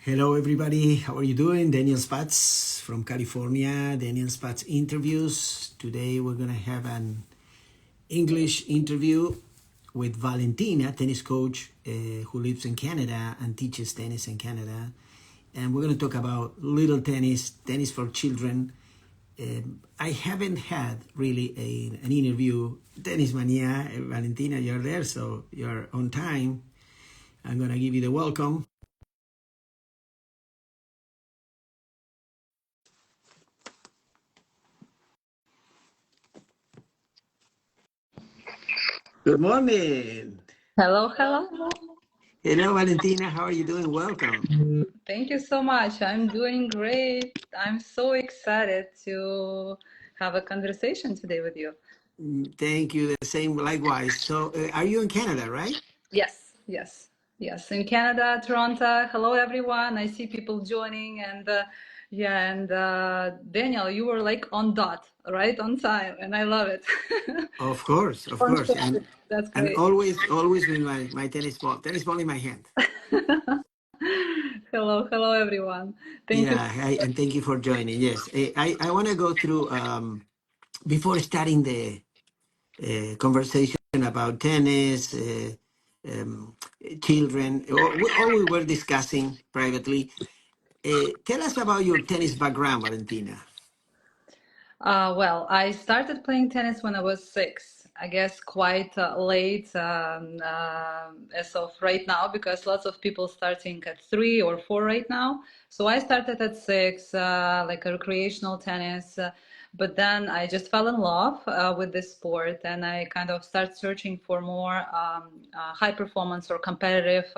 Hello, everybody. How are you doing? Daniel Spatz from California. Daniel Spatz interviews. Today, we're going to have an English interview with Valentina, tennis coach who lives in Canada and teaches tennis in Canada. And we're going to talk about little tennis, tennis for children. I haven't had really an interview. Tennis Mania, Valentina, you're there, so you're on time. I'm going to give you the welcome. Good morning. Hello, hello. Hello, Valentina. How are you doing? Welcome. Thank you so much. I'm doing great. I'm so excited to have a conversation today with you. Thank you. The same, likewise. So, are you in Canada, right? Yes, yes, yes. In Canada, Toronto. Hello, everyone. I see people joining, and yeah, and Daniel, you were like on dot, right on time, and I love it. Of course, of course, Punctuality. That's and great. always with my tennis ball in my hand. Hello, hello, everyone. Thank you. Yeah, and thank you for joining. Yes, I want to go through before starting the conversation about tennis, children, all we were discussing privately. Tell us about your tennis background, Valentina. Well, I started playing tennis when I was 6. I guess quite late as of right now, because lots of people starting at 3 or 4 right now. So I started at 6, like a recreational tennis. But then I just fell in love with this sport, and I kind of start searching for more high performance or competitive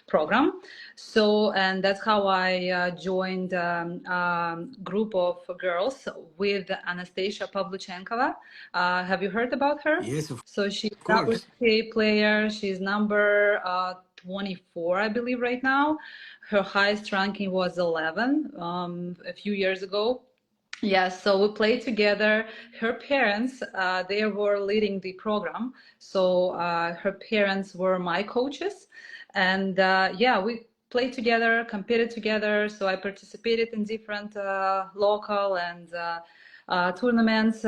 program. So, and that's how I joined group of girls with Anastasia Pavluchenkova. Have you heard about her? Yes, of So she's course. WTA player. She's number 24, I believe, right now. Her highest ranking was 11 a few years ago. Yes, so we played together. Her parents, they were leading the program. So her parents were my coaches. And yeah, we played together, competed together. So I participated in different local and tournaments.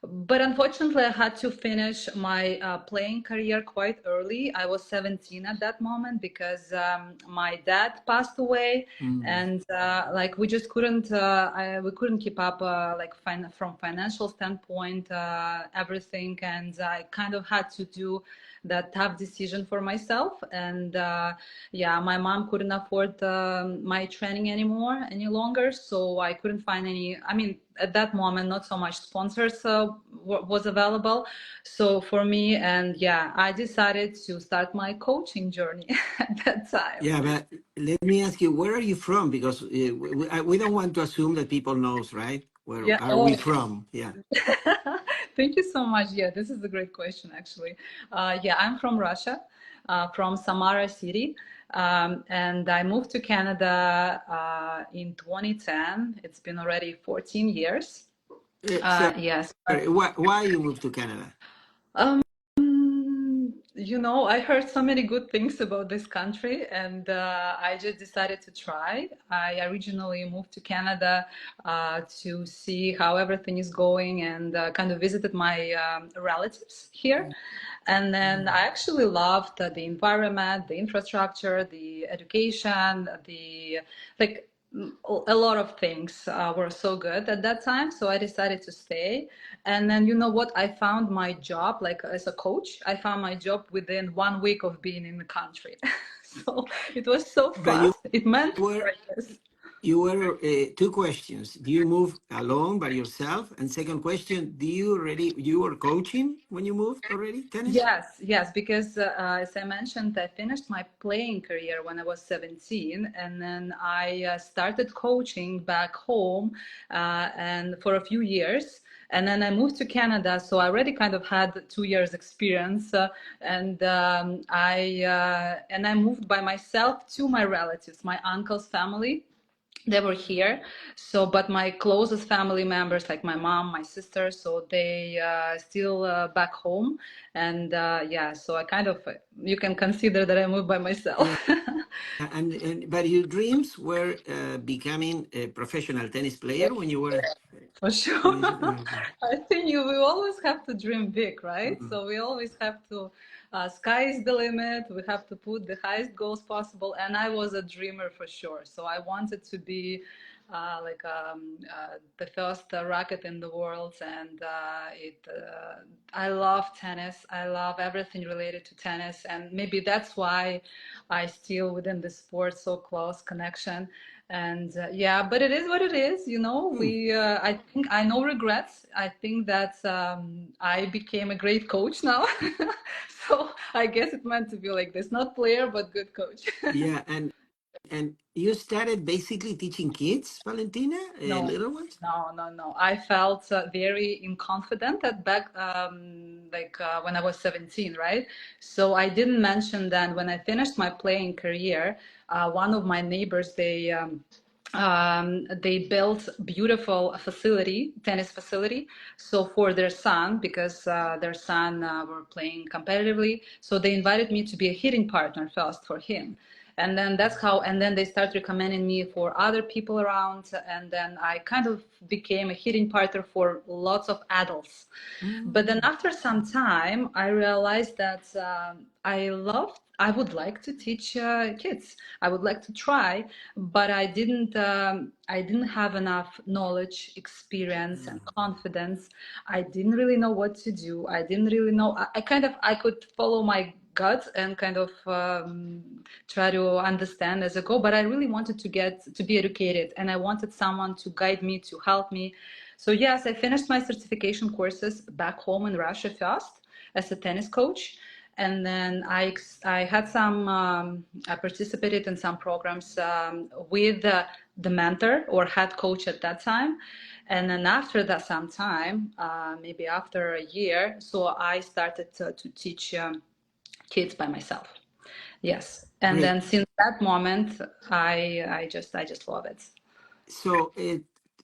But unfortunately, I had to finish my playing career quite early. I was 17 at that moment because my dad passed away, Mm. and like we just couldn't we couldn't keep up like from financial standpoint everything, and I kind of had to do that tough decision for myself. And yeah, my mom couldn't afford my training anymore any longer, so I couldn't find any. I mean, at that moment, not so much sponsors was available. So for me, and yeah, I decided to start my coaching journey at that time. Yeah, but let me ask you, where are you from? Because we don't want to assume that people knows, right? Where Yeah. are we Oh, from? Yeah. thank you so much. Yeah, this is a great question, actually. Yeah, I'm from Russia, from Samara City, and I moved to Canada in 2010. It's been already 14 years. So, Yes. why you moved to Canada? Um, I heard so many good things about this country, and I just decided to try. I originally moved to Canada to see how everything is going, and kind of visited my relatives here. And then I actually loved the environment, the infrastructure, the education, the like a lot of things were so good at that time. So I decided to stay. And then you know what? I found my job, like as a coach. I found my job within 1 week of being in the country. So it was so But you fast. It meant were progress. you were two questions. Do you move alone by yourself? And second question, you were coaching when you moved already tennis? Yes, yes, because as I mentioned, I finished my playing career when I was 17, and then I started coaching back home and for a few years. And then I moved to Canada, so I already kind of had 2 years experience, and I moved by myself to my relatives, my uncle's family. they were here. So but my closest family members, like my mom, my sister, so they still back home. And yeah, so I kind of, you can consider that I moved by myself. Yeah, and but your dreams were becoming a professional tennis player when you were For sure. finishing. I think we always have to dream big, right? Mm. So we always have to, sky is the limit. We have to put the highest goals possible. And I was a dreamer for sure. So I wanted to be the first racket in the world. And I love tennis. I love everything related to tennis. And maybe that's why I still within the sport so close connection. And yeah, but it is what it is, you know. Mm. I think I no regrets. I think that I became a great coach now. So I guess it meant to be like this, not player, but good coach. Yeah, and you started basically teaching kids, Valentina, No, little ones. no. I felt very inconfident at back, when I was 17, right? So I didn't mention that when I finished my playing career, one of my neighbors, they built beautiful facility, tennis facility, so for their son, because their son were playing competitively, so they invited me to be a hitting partner first for him. And then that's how, and then they start recommending me for other people around, and then I kind of became a hitting partner for lots of adults. But then Mm. after some time, I realized that I would like to teach kids. I would like to try, but I didn't have enough knowledge, experience, and confidence. I didn't really know what to do. I didn't really know. I could follow my gut and kind of try to understand as I go, but I really wanted to get to be educated, and I wanted someone to guide me, to help me. So yes, I finished my certification courses back home in Russia first as a tennis coach, and then I had some I participated in some programs with the mentor or head coach at that time, and then after that some time, maybe after a year, so I started to teach kids by myself. Yes, and Great. then since that moment, I just love it. So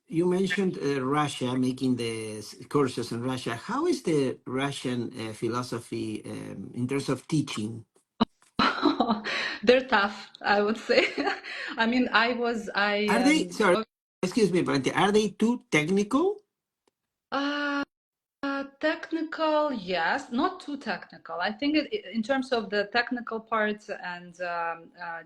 you mentioned Russia making the courses in Russia. How is the Russian philosophy in terms of teaching? They're tough, I would say. I mean, Are they, sorry, excuse me, Valentina, are they too technical? uh, technical, yes, not too technical. I think in terms of the technical parts and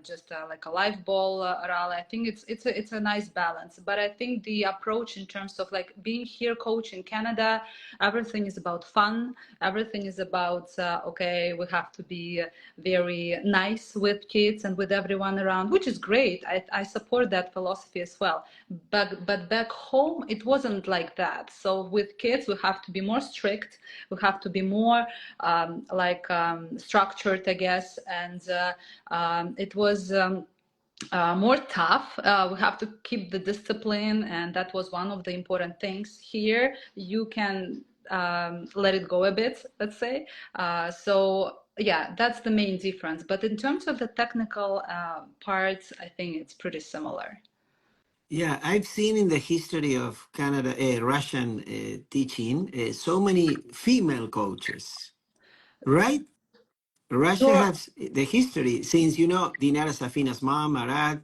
just like a live ball rally, I think it's a nice balance. But I think the approach in terms of like being here coach in Canada, everything is about fun. Everything is about okay, we have to be very nice with kids and with everyone around, which is great. I support that philosophy as well. But back home, it wasn't like that. So with kids, we have to be more strict. We have to be more structured, I guess. And it was. More tough. We have to keep the discipline, and that was one of the important things. Here, you can let it go a bit, let's say. So, yeah, that's the main difference. But in terms of the technical parts, I think it's pretty similar. Yeah, I've seen in the history of Canada, Russian teaching, so many female coaches, right? Russia Sure. has the history since, you know, Dinara Safina's mom, Arad,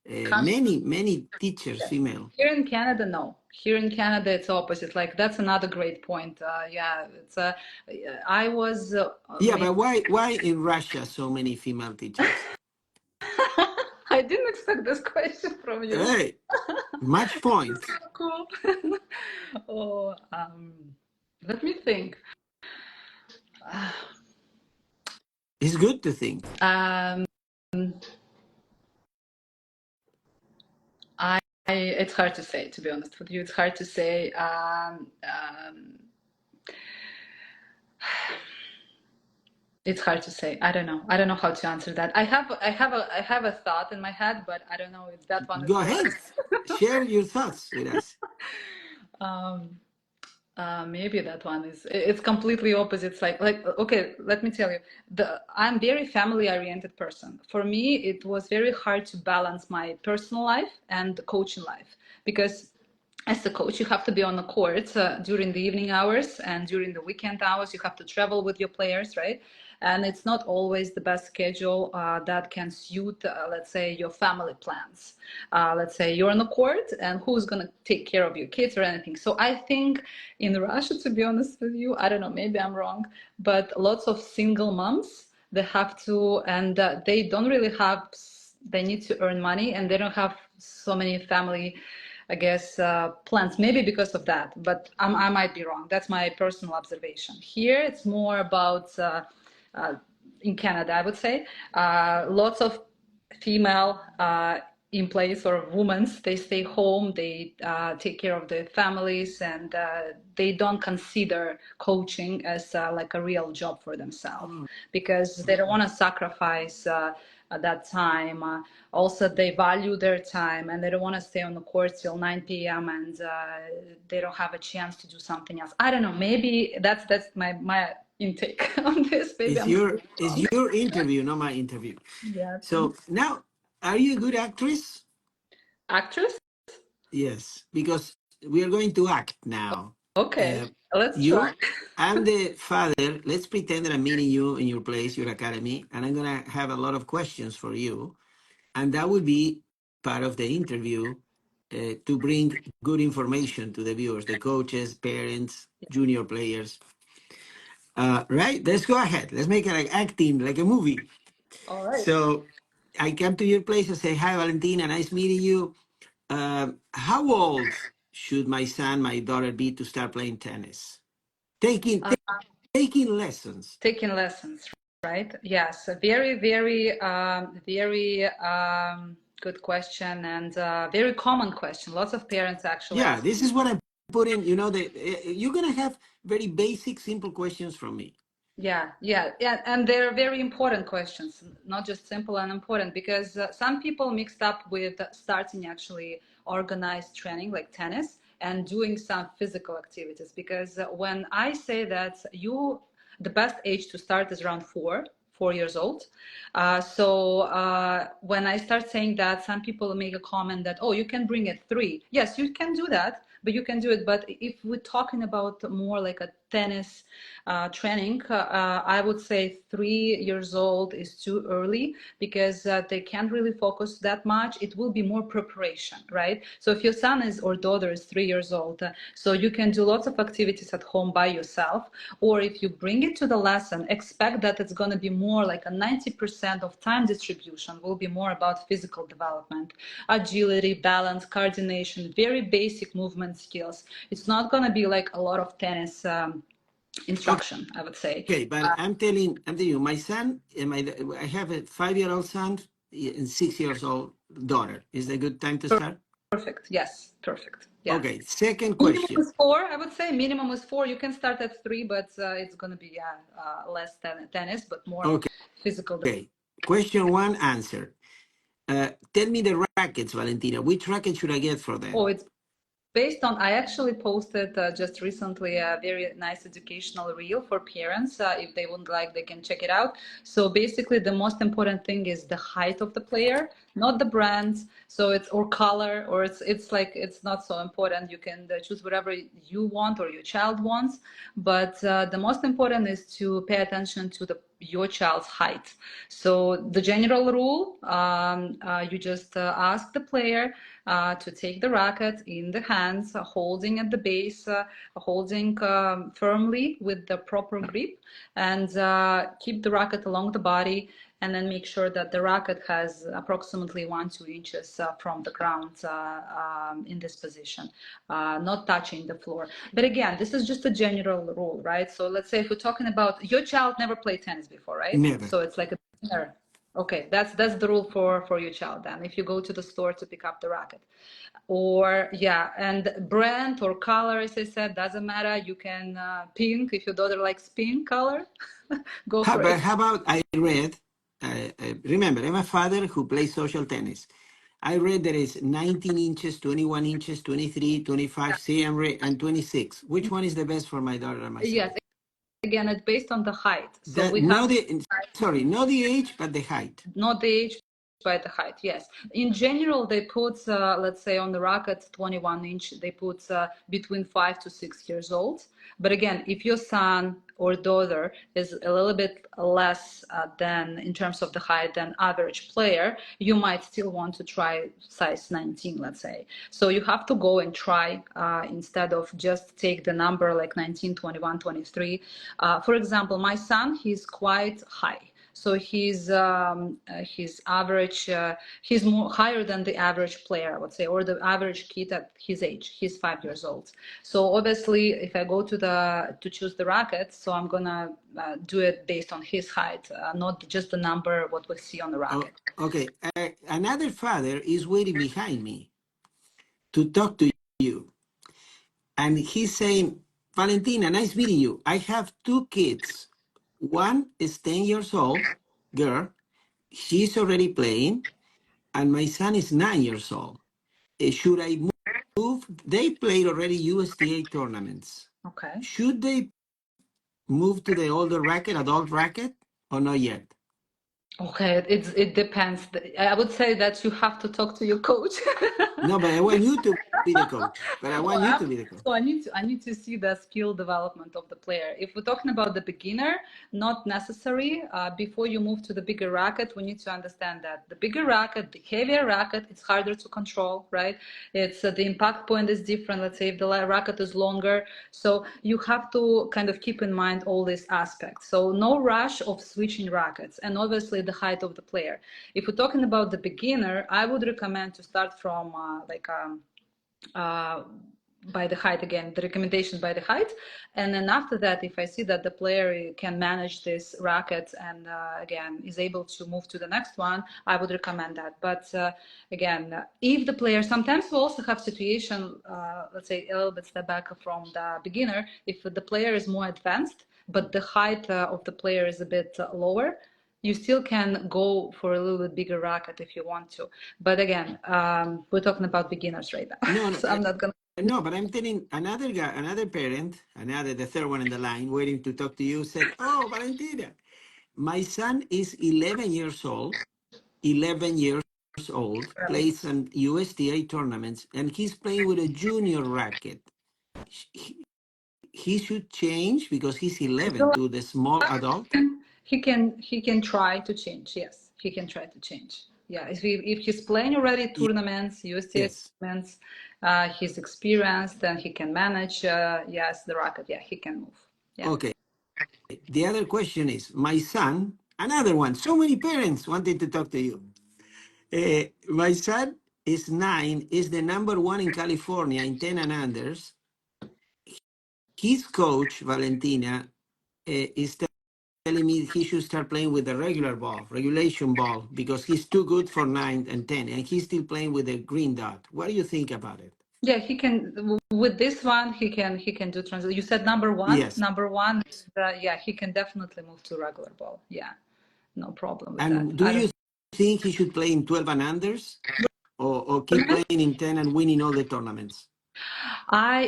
many teachers, female. Here in Canada, no. Here in Canada, it's opposite. Like that's another great point. Yeah, it's I was Yeah, maybe but why in Russia so many female teachers? I didn't expect this question from you. Hey, match point. Cool. Oh, let me think. It's good to think. Um, it's hard to say, to be honest with you. It's hard to say. It's hard to say. I don't know. I don't know how to answer that. I have a thought in my head, but I don't know if that one is Go correct. ahead, share your thoughts with us. Um, Maybe that one is it's completely opposite. It's like okay, let me tell you, I'm very family oriented person. For me, it was very hard to balance my personal life and coaching life because as a coach, you have to be on the court during the evening hours and during the weekend hours. You have to travel with your players, right? And it's not always the best schedule that can suit, let's say, your family plans. Let's say you're on the court, and who's going to take care of your kids or anything? So I think in Russia, to be honest with you, I don't know, maybe I'm wrong, but lots of single moms, they have to, and they don't really have, they need to earn money and they don't have so many family, I guess, plans, maybe because of that, but I might be wrong. That's my personal observation. Here, it's more about, uh, in Canada, I would say, lots of female in place or women, they stay home, they take care of their families, and they don't consider coaching as like a real job for themselves Oh, because they don't want to sacrifice at that time. Also, they value their time and they don't want to stay on the court till 9 p.m. and they don't have a chance to do something else. I don't know. Maybe that's my intake on this. Maybe I'm it's wrong. your interview, not my interview. Yeah. So now, are you a good actress? Actress? Yes, because we are going to act now. Okay, Uh, let's try. you, I'm the father. Let's pretend that I'm meeting you in your place, your academy, and I'm gonna have a lot of questions for you, and that will be part of the interview to bring good information to the viewers, the coaches, parents, junior players. Right? Let's go ahead. Let's make it like acting, like a movie. All right. So I come to your place and say, "Hi, Valentina. Nice meeting you. How old should my son, my daughter be to start playing tennis? Taking Uh, taking lessons." Taking lessons, right? Yes, a very, very, very good question and very common question. Lots of parents actually Yeah, ask this me. is what I put in. You know, you're gonna have very basic, simple questions from me. Yeah, yeah, yeah, and they're very important questions, not just simple and important, because some people mixed up with starting actually organized training like tennis and doing some physical activities. Because when I say that the best age to start is around 4 years old. So when I start saying that, some people make a comment that, oh, you can bring it 3. Yes, you can do that, but you can do it. But if we're talking about more like a tennis training, I would say 3 years old is too early because they can't really focus that much. It will be more preparation, right? So if your son is or daughter is 3 years old, so you can do lots of activities at home by yourself, or if you bring it to the lesson, expect that it's going to be more like a 90% of time distribution will be more about physical development, agility, balance, coordination, very basic movement skills. It's not going to be like a lot of tennis instruction, I would say. Okay, but I'm telling you, my son, I have a 5-year-old son and 6 years old daughter. Is it a good time to start? Perfect. Yes, perfect. Yeah. Okay, second Minimum question. is 4, I would say. Minimum is 4. You can start at 3, but it's going to be less tennis, but more physical. Okay, question one answered. Tell me the rackets, Valentina. Which racket should I get for Oh, them? it's based on, I actually posted just recently a very nice educational reel for parents. If they would like, they can check it out. So basically, the most important thing is the height of the player, not the brand. So it's or color, or it's like it's not so important. You can choose whatever you want or your child wants. But the most important is to pay attention to your child's height. So the general rule, you just ask the player to take the racket in the hands, holding at the base, holding firmly with the proper grip, and keep the racket along the body, and then make sure that the racket has approximately 1-2 inches from the ground in this position, not touching the floor. But again, this is just a general rule, right? So let's say if we're talking about your child never played tennis before, right? Never. So it's like a beginner. Okay, that's the rule for your child then. If you go to the store to pick up the racket, or yeah, and brand or color, as I said, doesn't matter. You can pink if your daughter likes pink color, go for But it. how about I read? Remember, I'm a father who plays social tennis. I read there is 19 inches, 21 inches, 23, 25 cm, and 26. Which one is the best for my daughter and myself? Yes, again, it's based on the height. So That we have, not the sorry, not the age, but the height. not the age, by the height. Yes. In general, they put, let's say on the racket, 21 inch, they put between 5 to 6 years old. But again, if your son or daughter is a little bit less than in terms of the height than average player, you might still want to try size 19, let's say. So you have to go and try instead of just take the number like 19, 21, 23. For example, my son, he's quite high. So his average, he's more higher than the average player, I would say, or the average kid at his age. He's 5 years old. So obviously, if I go to choose the racket, so I'm gonna do it based on his height, not just the number what we see on the Oh, racket. okay. Another father is waiting behind me to talk to you, and he's saying, "Valentina, nice meeting you. I have two kids. One is 10 years old, girl. She's already playing, and my son is 9 years old. Should I move? They played already USTA tournaments. Okay. Should they move to the older racket, adult racket, or not yet?" Okay, it depends. I would say that you have to talk to your coach. No, but I want you to be the coach. But I want you to be the coach. So I need to see the skill development of the player. If we're talking about the beginner, not necessary. Before you move to the bigger racket, we need to understand that the bigger racket, the heavier racket, it's harder to control, right? It's the impact point is different. Let's say if the racket is longer, so you have to kind of keep in mind all these aspects. So no rush of switching rackets, and obviously the height of the player. If we're talking about the beginner, I would recommend to start from uh, by the height again, the recommendation by the height. And then after that, if I see that the player can manage this racket and again is able to move to the next one, I would recommend that. But again, if the player, sometimes we also have situation, let's say a little bit step back from the beginner, if the player is more advanced, but the height of the player is a bit lower, you still can go for a little bit bigger racket if you want to. But again, we're talking about beginners right now, No, no, so I'm not gonna. no, but I'm telling another guy, another parent, the third one in the line, waiting to talk to you, said, "Oh, Valentina, my son is 11 years old, 11 years old, plays some USTA tournaments, and he's playing with a junior racket. He, he should change because he's 11 to the small adult." He can try to change. Yes, he can try to change. Yeah, if he's playing already tournaments, USTA Yes. tournaments, he's experienced and he can manage. Yes, the racket. Yeah, he can move. Yeah. Okay. The other question is, my son, another one. So many parents wanted to talk to you. My son is 9, is the number one in California in 10 and unders. His coach, Valentina, is telling me he should start playing with the regular ball, regulation ball, because he's too good for 9 and 10, and he's still playing with the green dot. What do you think about it? Yeah, he can with this one. He can do translation. You said number one. Yes. Number one. Yeah, he can definitely move to regular ball. Yeah, no problem with that. And do I you don't. think he should play in 12 and unders, or keep playing in 10 and winning all the tournaments?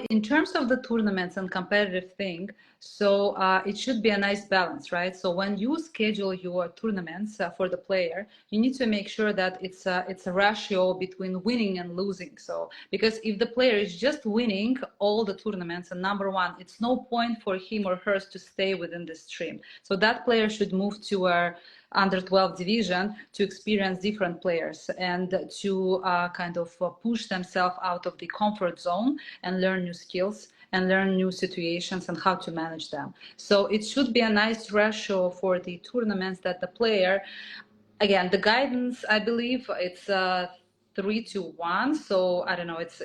In terms of the tournaments and competitive thing, so it should be a nice balance, right? So when you schedule your tournaments for the player, you need to make sure that it's a ratio between winning and losing. So because if the player is just winning all the tournaments and number one, it's no point for him or hers to stay within the stream. So that player should move to a under 12 division to experience different players and to kind of push themselves out of the comfort zone and learn new skills and learn new situations and how to manage them. So it should be a nice ratio for the tournaments that the player, again, the guidance, I believe it's 3 to 1. So I don't know. It's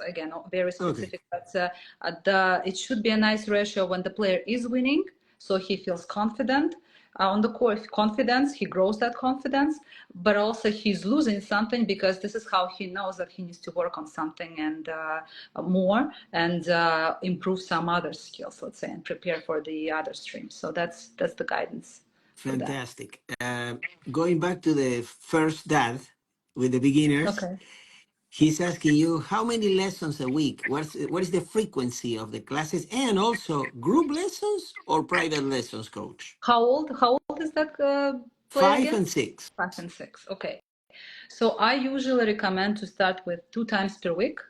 again very Okay. specific, but it should be a nice ratio when the player is winning, so he feels confident on the court. Confidence, he grows that confidence, but also he's losing something because this is how he knows that he needs to work on something and more and improve some other skills, let's say, and prepare for the other streams. So that's the guidance for that. Fantastic. Going back to the first dad, with the beginners. Okay. He's asking you how many lessons a week? What is the frequency of the classes, and also group lessons or private lessons, coach? How old is that player 5 again? and 6. 5 and 6. Okay. So I usually recommend to start with 2 times per week.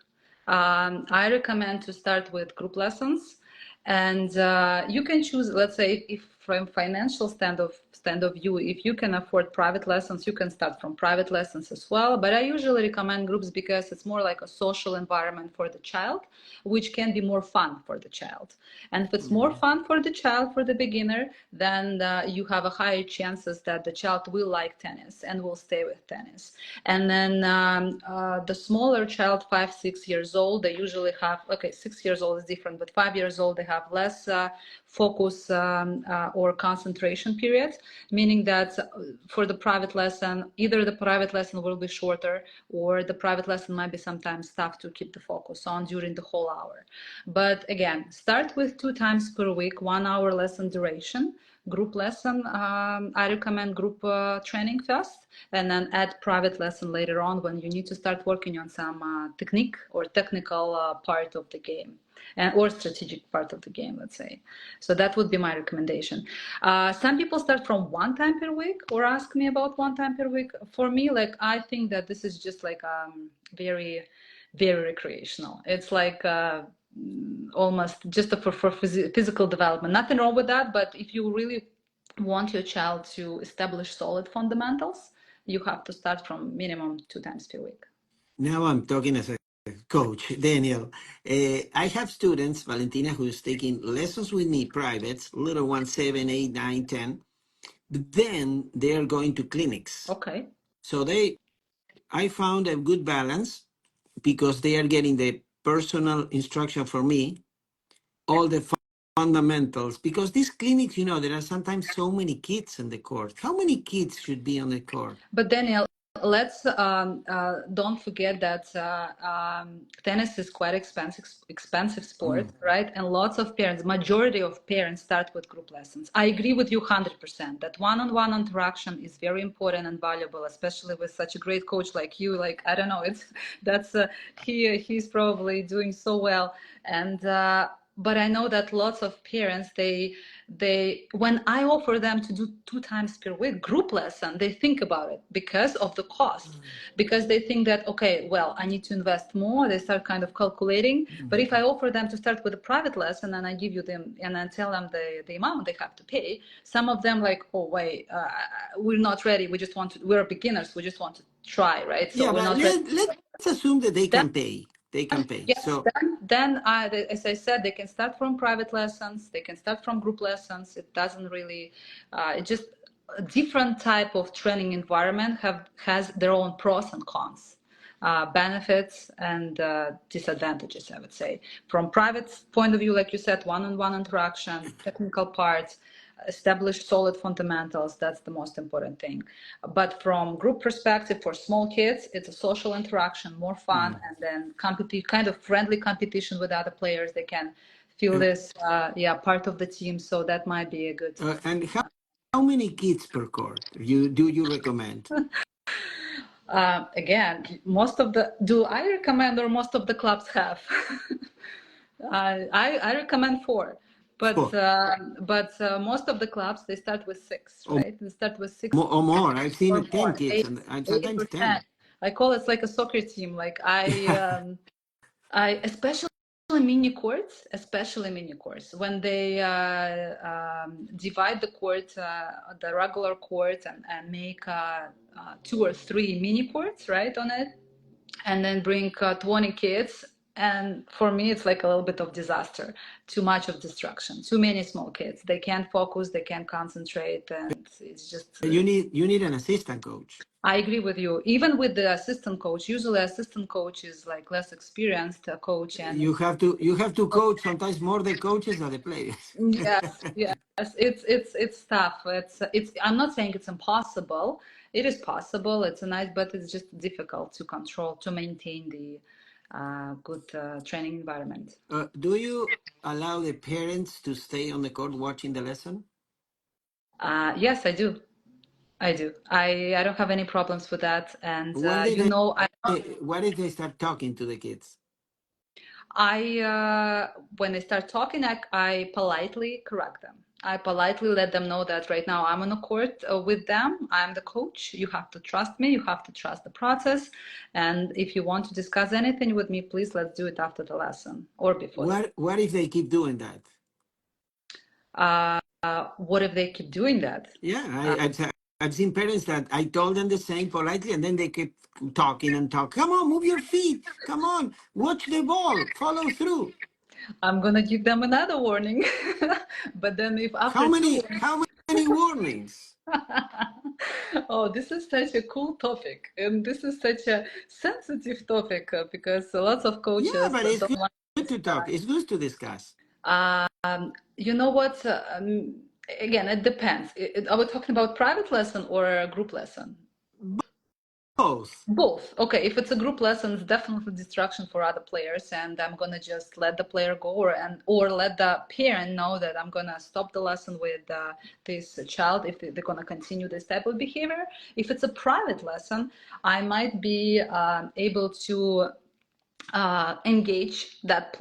I recommend to start with group lessons, and you can choose. Let's say, if from financial stand of view, if you can afford private lessons, you can start from private lessons as well. But I usually recommend groups because it's more like a social environment for the child, which can be more fun for the child. And if it's more fun for the child, for the beginner, then you have a higher chances that the child will like tennis and will stay with tennis. And then the smaller child, 5, 6 years old, they usually have, okay, 6 years old is different, but 5 years old, they have less focus or concentration periods, meaning that for the private lesson, either the private lesson will be shorter, or the private lesson might be sometimes tough to keep the focus on during the whole hour. But again, start with 2 times per week, 1 hour lesson duration. Group lesson, I recommend group training first, and then add private lesson later on when you need to start working on some technique or technical part of the game, or strategic part of the game, let's say. So that would be my recommendation. Some people start from 1 time per week or ask me about 1 time per week. For me, like, I think that this is just like very, very recreational. It's like almost just for physical development. Nothing wrong with that, but if you really want your child to establish solid fundamentals, you have to start from minimum 2 times per week. Now I'm talking as a coach, Daniel. I have students, Valentina, who's taking lessons with me, privates, little ones, 7, 8, 9, 10. But then they are going to clinics. Okay. So I found a good balance because they are getting the personal instruction for me, all the fundamentals. Because these clinics, there are sometimes so many kids in the court. How many kids should be on the court? But Daniel, let's don't forget that tennis is quite expensive sport, right? And lots of parents, majority of parents start with group lessons. I agree with you 100% that one-on-one interaction is very important and valuable, especially with such a great coach like you. Like, I don't know, he's probably doing so well. And but I know that lots of parents, they when I offer them to do 2 times per week group lesson, they think about it because of the cost, because they think that, okay, well, I need to invest more. They start kind of calculating. But if I offer them to start with a private lesson and I give you them and I tell them the amount they have to pay, some of them like, oh wait, we're not ready. We're beginners. We just want to try, right? So Yeah, we're but not ready. let's assume that they Then can pay. They can pay. Yes, So then as I said, they can start from private lessons, they can start from group lessons. It doesn't really, it just a different type of training environment has their own pros and cons, benefits and disadvantages, I would say. From private point of view, like you said, one-on-one interaction, technical parts, establish solid fundamentals. That's the most important thing. But from group perspective, for small kids, it's a social interaction, more fun, and then kind of friendly competition with other players. They can feel this, part of the team. So that might be a good. and how many kids per court do you recommend? Again, do I recommend, or most of the clubs have? I recommend 4, but 4 most of the clubs, they start with 6, or right? They start with 6 or more. I've seen or 10 more, kids eight, and eight sometimes or 10. 10. I call it like a soccer team. Like I especially mini courts, when they divide the court, the regular court, and make 2 or 3 mini courts, right, on it, and then bring 20 kids. And for me, it's like a little bit of disaster. Too much of distraction, too many small kids. They can't focus, they can't concentrate, and it's just You need an assistant coach. I agree with you. Even with the assistant coach, usually assistant coach is like less experienced coach, and You have to coach sometimes more the coaches than the players. yes, yes, it's tough. It's. I'm not saying it's impossible. It is possible. It's a nice, but it's just difficult to control, to maintain the good training environment. Do you allow the parents to stay on the court watching the lesson? Yes, I do. I do. I don't have any problems with that. And What if you know, what if they start talking to the kids? when they start talking, I politely correct them. I politely let them know that right now I'm on a court with them. I'm the coach. You have to trust me. You have to trust the process. And if you want to discuss anything with me, please let's do it after the lesson or before the. What if they keep doing that? What if they keep doing that? Yeah, I've seen parents that I told them the same politely, and then they keep talking and talk. Come on, move your feet. Come on, watch the ball. Follow through. I'm gonna give them another warning. But then if How after two many? How many warnings? Oh, this is such a cool topic, and this is such a sensitive topic because lots of Yeah, coaches but it's don't good want to talk. It's good to discuss. you know what? Again, it depends. Are we talking about private lesson or a group lesson? Both. Both. Okay, if it's a group lesson, it's definitely distraction for other players, and I'm gonna just let the player go, or let the parent know that I'm gonna stop the lesson with this child if they're gonna continue this type of behavior. If it's a private lesson, I might be able to engage that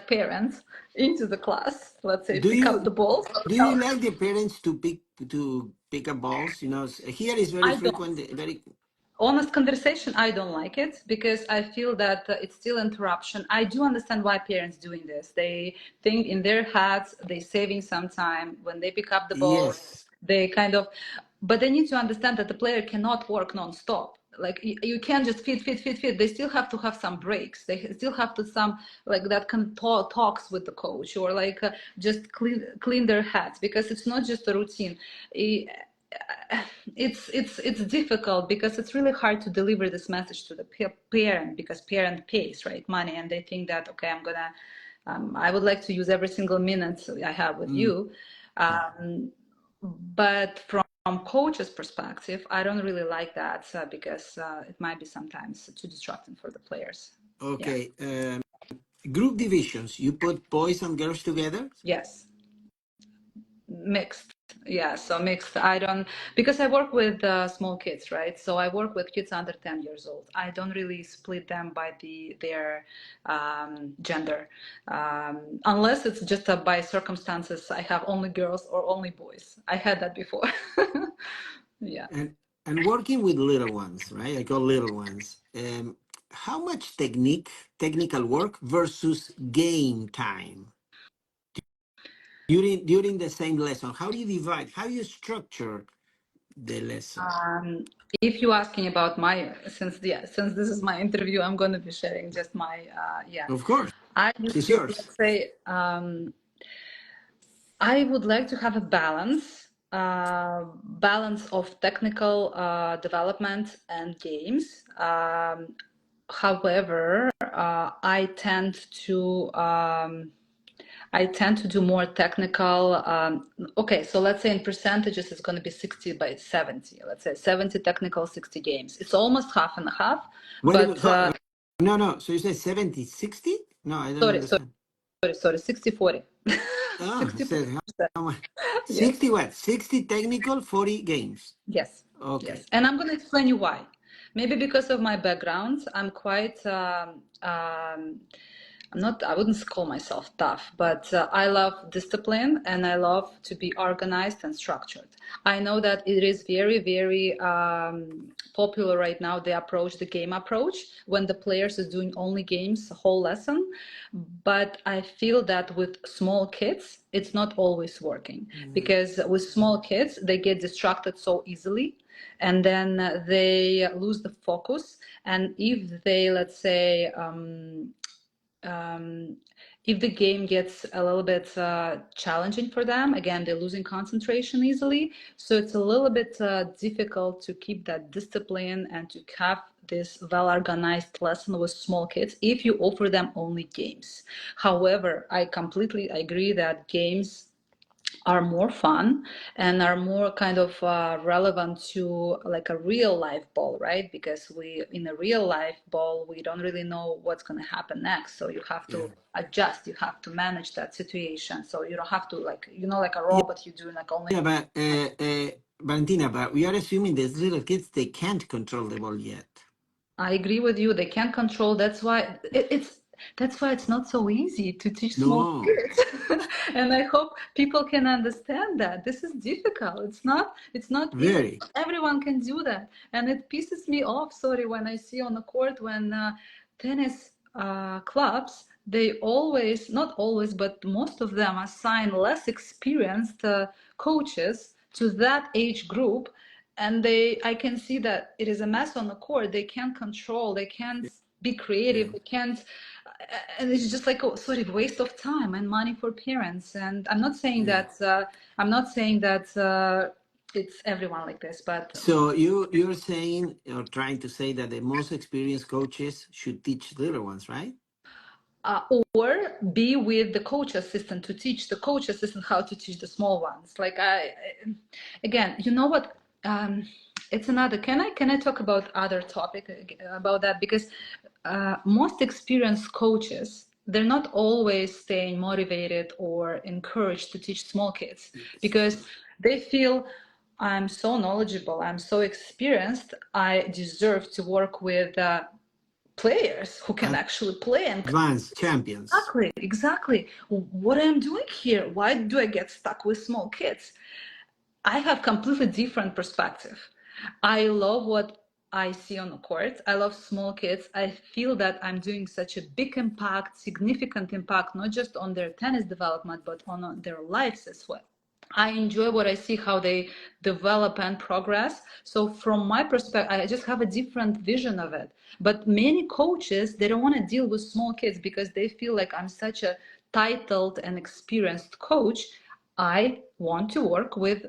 parent into the class. Let's say Do pick up the you ball. do you like the parents to pick up balls? You know, here is very I don't. frequent. Very Honest conversation, I don't like it because I feel that it's still interruption. I do understand why parents doing this. They think in their heads they saving some time when they pick up the ball. yes. They kind of, but they need to understand that the player cannot work non-stop. Like you can't just feed. They still have to have some breaks. They still have to some like that can talks with the coach or like just clean their heads because it's not just a routine. It's difficult because it's really hard to deliver this message to the parent because parent pays right money and they think that okay I'm gonna I would like to use every single minute I have with Mm, you, but from coach's perspective I don't really like that because it might be sometimes too distracting for the players. Yeah. okay. Group divisions. You put boys and girls together. Yes. Mixed. Yeah, so mixed. I don't, because I work with small kids, right? So I work with kids under 10 years old. I don't really split them by their gender, unless it's just by circumstances. I have only girls or only boys. I had that before. Yeah. And working with little ones, right? I call little ones. How much technical work versus game time during the same lesson? How do you divide? How do you structure the lesson? Um, if you're asking about my, since this is my interview, I'm going to be sharing just my, yeah. Of course, I used it's to, yours. let's say, I would like to have a balance of technical development and games. However, I tend to do more technical. Okay, so let's say in percentages, it's going to be 60 by 70. Let's say 70 technical, 60 games. It's almost half and half, Wait a minute. but No, no. So you say 70, 60? No, I don't sorry, understand. 60, 40. Oh, it 60, says how much? yes. 60 what? 60 technical, 40 games. Yes, Okay. yes. And I'm going to explain you why. Maybe because of my background, I'm quite, I'm not, I wouldn't call myself tough, but I love discipline and I love to be organized and structured. I know that it is very, very popular right now, the game approach, when the players is doing only games, the whole lesson. But I feel that with small kids, it's not always working because with small kids, they get distracted so easily and then they lose the focus. And if they, let's say, um, if the game gets a little bit challenging for them, again, they're losing concentration easily. So it's a little bit difficult to keep that discipline and to have this well-organized lesson with small kids if you offer them only games. However, I completely agree that games are more fun and are more kind of relevant to like a real life ball, right? Because we in a real life ball we don't really know what's going to happen next, so you have Yeah. to adjust, you have to manage that situation, so you don't have to like like a Yeah, robot, you do like only. yeah, but Valentina, but we are assuming these little kids, they can't control the ball yet. I agree with you. They can't control. That's why it's not so easy to teach small No, kids. And I hope people can understand that this is difficult. It's not easy. very. Everyone can do that. And it pisses me off, sorry, when I see on the court when tennis clubs, they always, not always, but most of them assign less experienced coaches to that age group, and I can see that it is a mess on the court. They can't control, they can't be Yeah. creative, they can't, and it's just like, oh, sorry, waste of time and money for parents. And Yeah. I'm not saying that it's everyone like this, but So you're saying or trying to say that the most experienced coaches should teach little ones, right? uh, or be with the coach assistant to teach the coach assistant how to teach the small ones. Like again, you know what? It's another. Can I talk about other topic about that? Because most experienced coaches, they're not always staying motivated or encouraged to teach small kids Yes. because they feel, I'm so knowledgeable, I'm so experienced, I deserve to work with players who can actually play. And Advanced champions. exactly what I'm doing here. Why do I get stuck with small kids? I have completely different perspective. I love what I see on the court. I love small kids. I feel that I'm doing such a big impact, significant impact, not just on their tennis development, but on their lives as well. I enjoy what I see, how they develop and progress. So from my perspective, I just have a different vision of it. But many coaches, they don't want to deal with small kids because they feel like I'm such a titled and experienced coach. I want to work with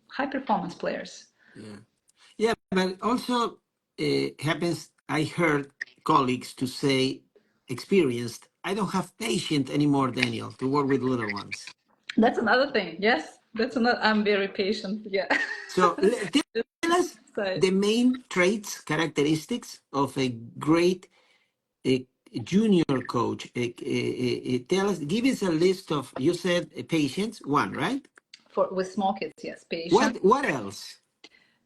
high performance players. Yeah. Yeah, but also happens, I heard colleagues to say, experienced, I don't have patience anymore, Daniel, to work with little ones. That's another thing. Yes, that's another. I'm very patient. Yeah. So tell us Side. the main traits, characteristics of a great junior coach. Tell us, give us a list of, you said patience, one, right? For with small kids, yes, patient. What else?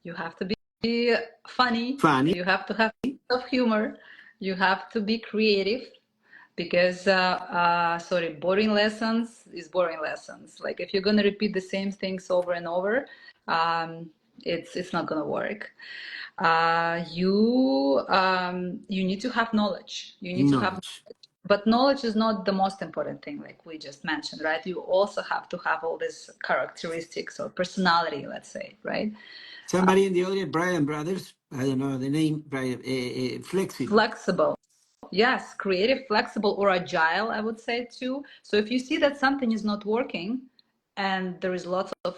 You have to be funny. Funny. You have to have sense of humor. You have to be creative because, sorry, boring lessons is boring lessons. Like if you're gonna repeat the same things over and over, it's not gonna work. You need to have knowledge. You need to have, Knowledge. but knowledge is not the most important thing, like we just mentioned, right? You also have to have all these characteristics or personality, let's say, right? Somebody in the audience, Brian Brothers, I don't know the name, Brian, flexible. Flexible. Yes, creative, flexible, or agile, I would say too. So if you see that something is not working, and there is lots of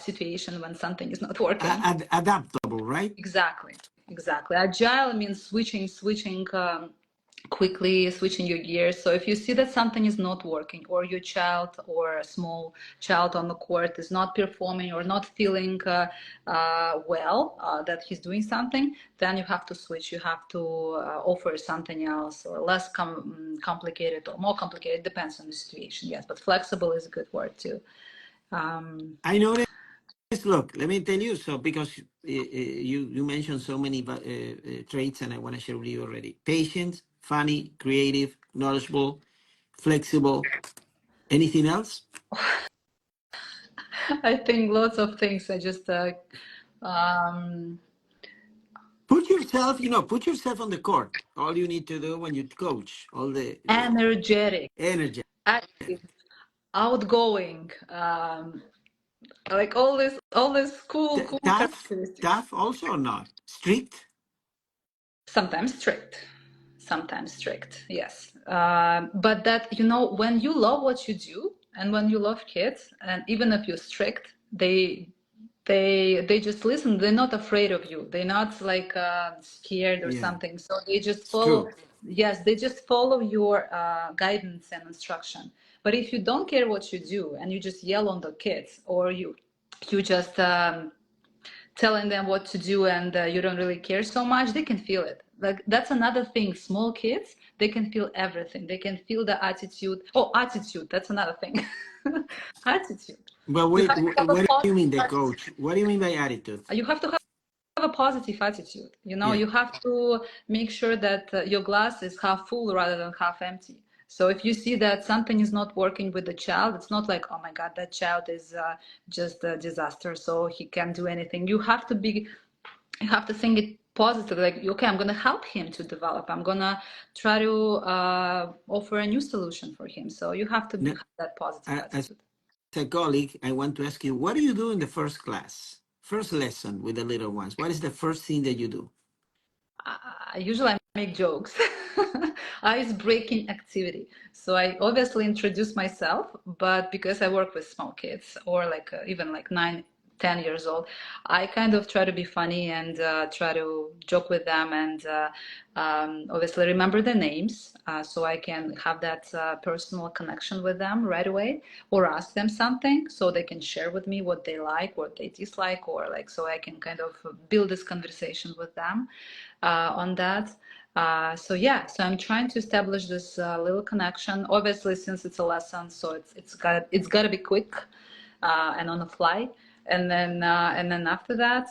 situation when something is not working. Adaptable, right? Exactly, exactly. Agile means switching quickly, switching your gears. So if you see that something is not working, or your child or a small child on the court is not performing or not feeling well, that he's doing something, then you have to switch. You have to offer something else, or less complicated or more complicated. Depends on the situation. Yes, but flexible is a good word too. I noticed. Look, let me tell you. So, because you mentioned so many traits, and I want to share with you already. Patient, funny, creative, knowledgeable, flexible. Anything else? I think lots of things. I just um, Put yourself on the court. All you need to do when you coach, all the energetic, energy. active, outgoing, like all this cool Tough, characteristics. tough also or not? Strict? Sometimes strict, yes. But that, when you love what you do and when you love kids, and even if you're strict, they just listen. They're not afraid of you. They're not like scared or Yeah, something. So they just it's follow. true. Yes, they just follow your guidance and instruction. But if you don't care what you do and you just yell on the kids, or you just telling them what to do, and you don't really care so much, they can feel it. like that's another thing. Small kids, they can feel everything. They can feel the attitude. Oh, attitude, that's another thing. Attitude. But You wait, have to have a what do you positive mean the attitude. coach? What do you mean by attitude? You have to have a positive attitude. You know, Yeah. you have to make sure that your glass is half full rather than half empty. So if you see that something is not working with the child, it's not like, oh my God, that child is just a disaster, so he can't do anything. You have to think it positive, like, okay, I'm going to help him to develop. I'm going to try to offer a new solution for him. So you have to Now, have that positive as attitude. a colleague, I want to ask you, what do you do in the first class, first lesson with the little ones? What is the first thing that you do? Usually I make jokes, ice-breaking activity. So I obviously introduce myself, but because I work with small kids or like even like 9, 10 years old, I kind of try to be funny and try to joke with them and obviously remember their names so I can have that personal connection with them right away, or ask them something so they can share with me what they like, what they dislike, or like so I can kind of build this conversation with them on that. So yeah, so I'm trying to establish this little connection. Obviously, since it's a lesson, so it's got to be quick and on the fly. And then after that,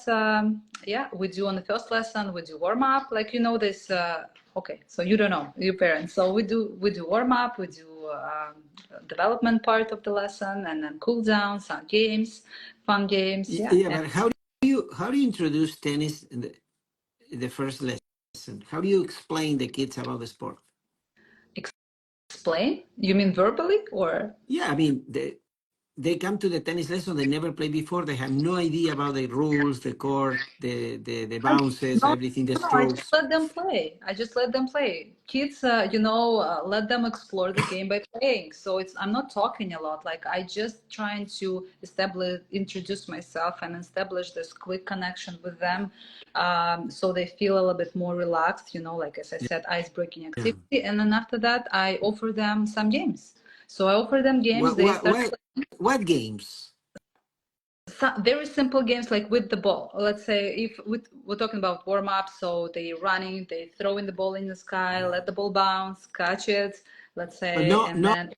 yeah, we do on the first lesson we do warm up, like this. Okay, so you don't know your parents, so we do warm up, we do development part of the lesson, and then cool down, some games, fun games, yeah. Yeah, but how do you introduce tennis in the first lesson? How do you explain the kids about the sport? Explain? You mean verbally or? Yeah, I mean, they come to the tennis lesson, they never played before, they have no idea about the rules, the court, the I, bounces, no, everything, the no, I just strokes. let them play. I just let them play. Kids, let them explore the game by playing. So I'm not talking a lot. Like I just trying to introduce myself and establish this quick connection with them, so they feel a little bit more relaxed. Like as I said, ice-breaking Yeah. activity, and then after that, I offer them some games. So I offer them games. What They what start what what games? very simple games like with the ball. Let's say if we're talking about warm up, so they running, they throwing the ball in the sky, let the ball bounce, catch it, let's But say, no, and no, then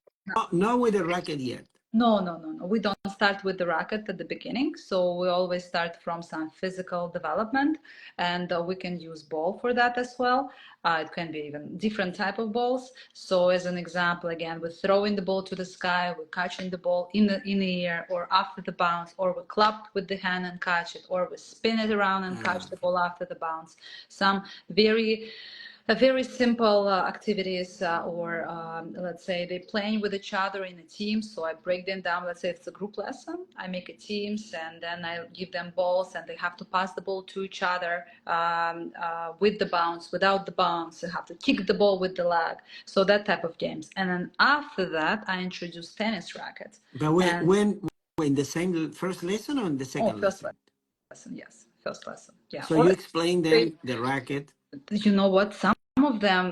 not with the racket yet. no, no, no, no. We don't start with the racket at the beginning. So we always start from some physical development, and we can use ball for that as well. It can be even different type of balls. So as an example, again, we're throwing the ball to the sky, we're catching the ball in the air or after the bounce, or we clap with the hand and catch it, or we spin it around and Uh, catch the ball after the bounce. Some very simple activities, or let's say they're playing with each other in a team. So I break them down. Let's say it's a group lesson. I make it teams, and then I give them balls, and they have to pass the ball to each other with the bounce, without the bounce. They have to kick the ball with the leg. So that type of games. And then after that, I introduce tennis rackets. but And when the same first lesson or in the oh, second first lesson? lesson, yes, first lesson, yeah. So you Or explain them the racket. you know what? Some of them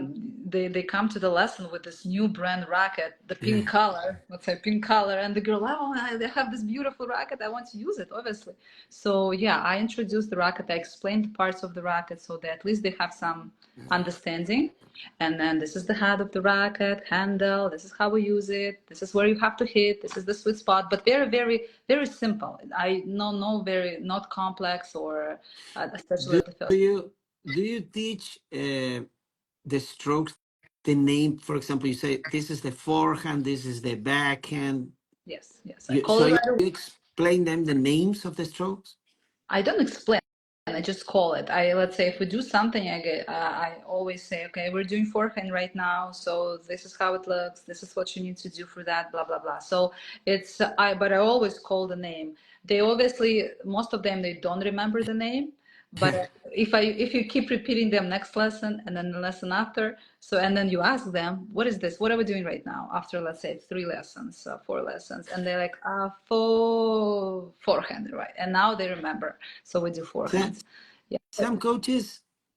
they come to the lesson with this new brand racket, the pink Yeah. color. Let's say pink color, and the girl, oh, they have this beautiful racket. I want to use it, obviously. So yeah, I introduced the racket. I explained the parts of the racket so that at least they have some understanding. And then this is the head of the racket, handle. This is how we use it. This is where you have to hit. This is the sweet spot. But very, very, very simple. I no very not complex or especially Do at the first. you teach the strokes, the name? For example, you say this is the forehand, this is the backhand. Yes, yes. I call So it you right away. explain them the names of the strokes. I don't explain. I just call it. Let's say if we do something, I always say, okay, we're doing forehand right now, so this is how it looks. This is what you need to do for that, blah blah blah. So but I always call the name. They obviously, most of them, they don't remember the name, but if you keep repeating them next lesson and then the lesson after, so and then you ask them, what is this? What are we doing right now? After let's say 3 lessons, 4 lessons, and they're like, forehand, right? And now they remember. So we do So, forehands. Yeah. some coaches,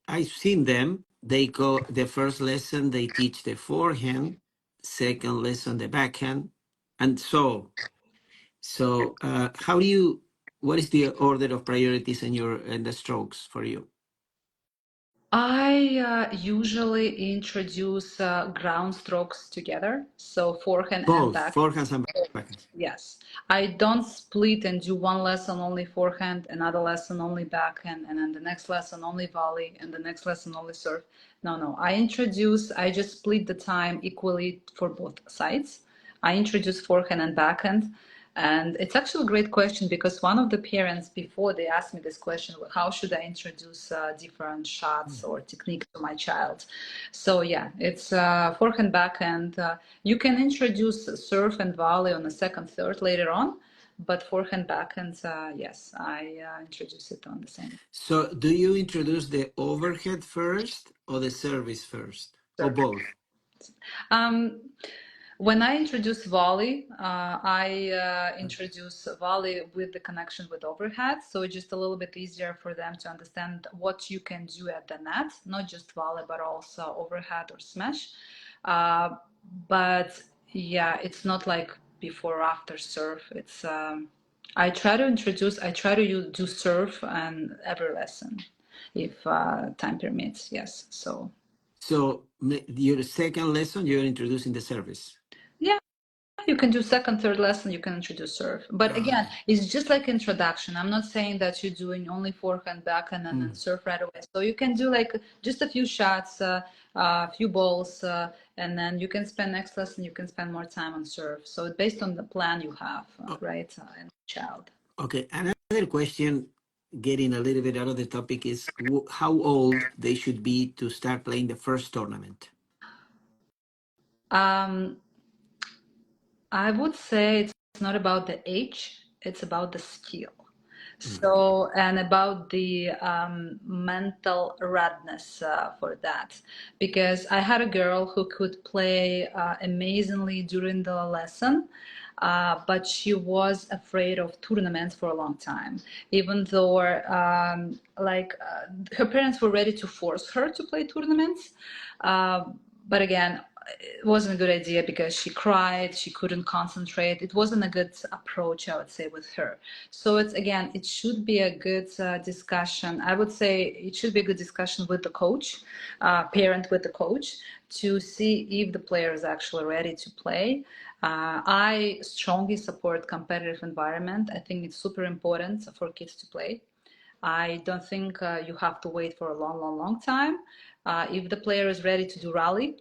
I've seen them. They go the first lesson, they teach the forehand, second lesson the backhand, and how do you? What is the order of priorities in the strokes for you? I usually introduce ground strokes together, so forehand and Both back. forehands and backhands. Yes, I don't split and do one lesson only forehand, another lesson only backhand, and then the next lesson only volley, and the next lesson only serve. No, no, I just split the time equally for both sides. I introduce forehand and backhand. And it's actually a great question because one of the parents before they asked me this question, how should I introduce different shots or techniques to my child? So yeah, it's forehand, backhand. You can introduce serve and volley on the second, third later on, but forehand, backhand, yes, I introduce it on the same So do you introduce the overhead first or the service first or serve. both? Um, When I introduce volley, I introduce volley with the connection with overhead, so it's just a little bit easier for them to understand what you can do at the net, not just volley, but also overhead or smash. Uh, but yeah, it's not like before or after serve. It's I try to do serve and every lesson, if time permits. Yes, so. So your second lesson, you're introducing the service. Yeah, you can do second, third lesson, you can introduce serve. But again, Okay. it's just like introduction. I'm not saying that you're doing only forehand, backhand, and then Mm. serve right away. So you can do like just a few shots, a few balls, and then you can spend next lesson, you can spend more time on serve. So it's based on the plan you have, O- right, and child. Okay. Another question, getting a little bit out of the topic, is how old they should be to start playing the first tournament. Um, I would say it's not about the age, it's about the skill. Mm. So, and about the mental readiness for that. Because I had a girl who could play amazingly during the lesson, but she was afraid of tournaments for a long time. Even though, her parents were ready to force her to play tournaments. Uh, but again, it wasn't a good idea because she cried, she couldn't concentrate. It wasn't a good approach, I would say, with her. So it's again, it should be a good discussion. I would say it should be a good discussion with the coach, parent with the coach, to see if the player is actually ready to play. I strongly support competitive environment. I think it's super important for kids to play. I don't think you have to wait for a long, long, long time. If the player is ready to do rally,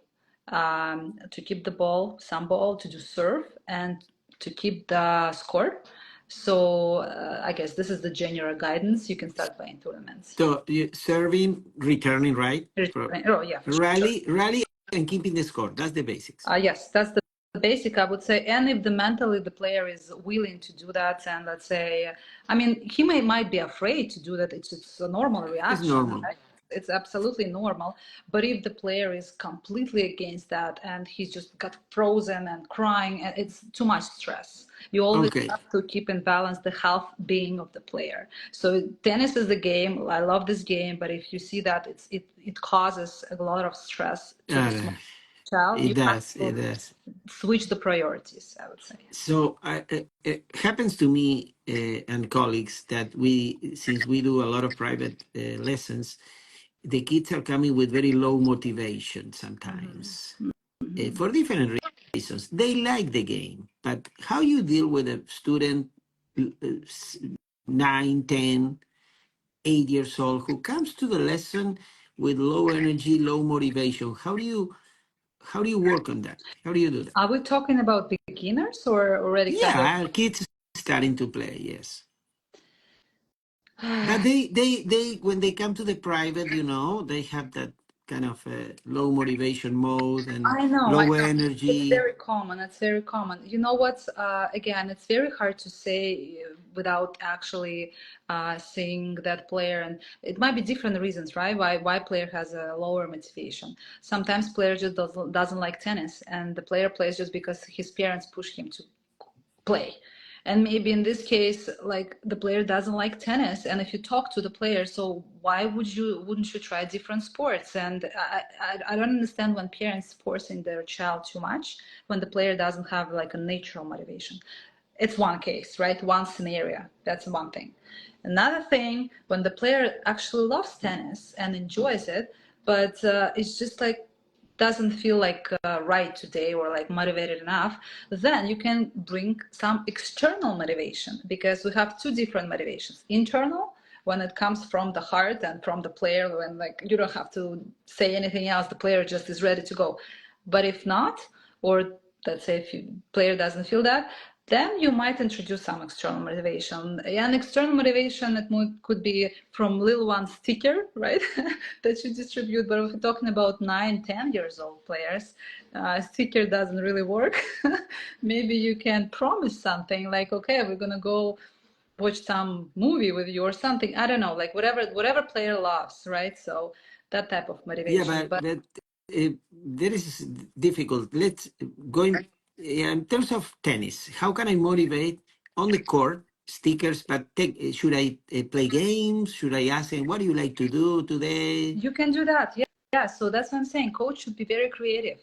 to keep the ball, some ball, to do serve, and to keep the score. So I guess this is the general guidance. You can start playing tournaments. So serving, returning, right? Oh yeah, for sure. Rally, and keeping the score. That's the basics. Yes, that's the basic, I would say. And if the mentally the player is willing to do that, and let's say, I mean, he might be afraid to do that. It's a normal It's reaction, normal. right? It's absolutely normal. But if the player is completely against that and he's just got frozen and crying, and it's too much stress. You always Okay. have to keep in balance the health being of the player. So tennis is the game. I love this game, but if you see that it causes a lot of stress to the Uh, small child, it you have does. to It does. switch the priorities, I would say. So it happens to me and colleagues that since we do a lot of private lessons, the kids are coming with very low motivation Mhm. sometimes Mhm. for different reasons. They like the game, but how you deal with a student, uh, s- 9, 10, 8 years old, who comes to the lesson with low energy, low motivation? How do you work on that? How do you do that? Are we talking about beginners or already kind of? Yeah, kids starting to play, yes. But they when they come to the private, they have that kind of low motivation mode and I low know. It's energy. very common. It's very common. You know what? Again, it's very hard to say without actually seeing that player, and it might be different reasons, right? Why player has a lower motivation. Sometimes player just doesn't like tennis, and the player plays just because his parents push him to play. And maybe in this case, like the player doesn't like tennis, and if you talk to the player, so why wouldn't you try different sports? And I don't understand when parents forcing their child too much when the player doesn't have like a natural motivation. It's one case, right? One scenario. That's one thing. Another thing, when the player actually loves tennis and enjoys it, but it's just like doesn't feel like right today or like motivated enough, then you can bring some external motivation, because we have two different motivations: internal, when it comes from the heart and from the player, when like you don't have to say anything else, the player just is ready to go. But if not, or let's say if you player doesn't feel that, then you might introduce some external motivation. And external motivation, could be from little one sticker, right? That you distribute. But if we're talking about 9, 10 years old players, sticker doesn't really work. Maybe you can promise something like, okay, we're gonna go watch some movie with you or something. I don't know, like whatever player loves, right? So that type of Yeah, motivation. But but there is difficult. Let's going yeah, in terms of tennis. How can I motivate on the court stickers? But should I play games? Should I ask him what do you like to do today? you can do that. Yeah. Yeah. So that's what I'm saying. Coach should be very creative.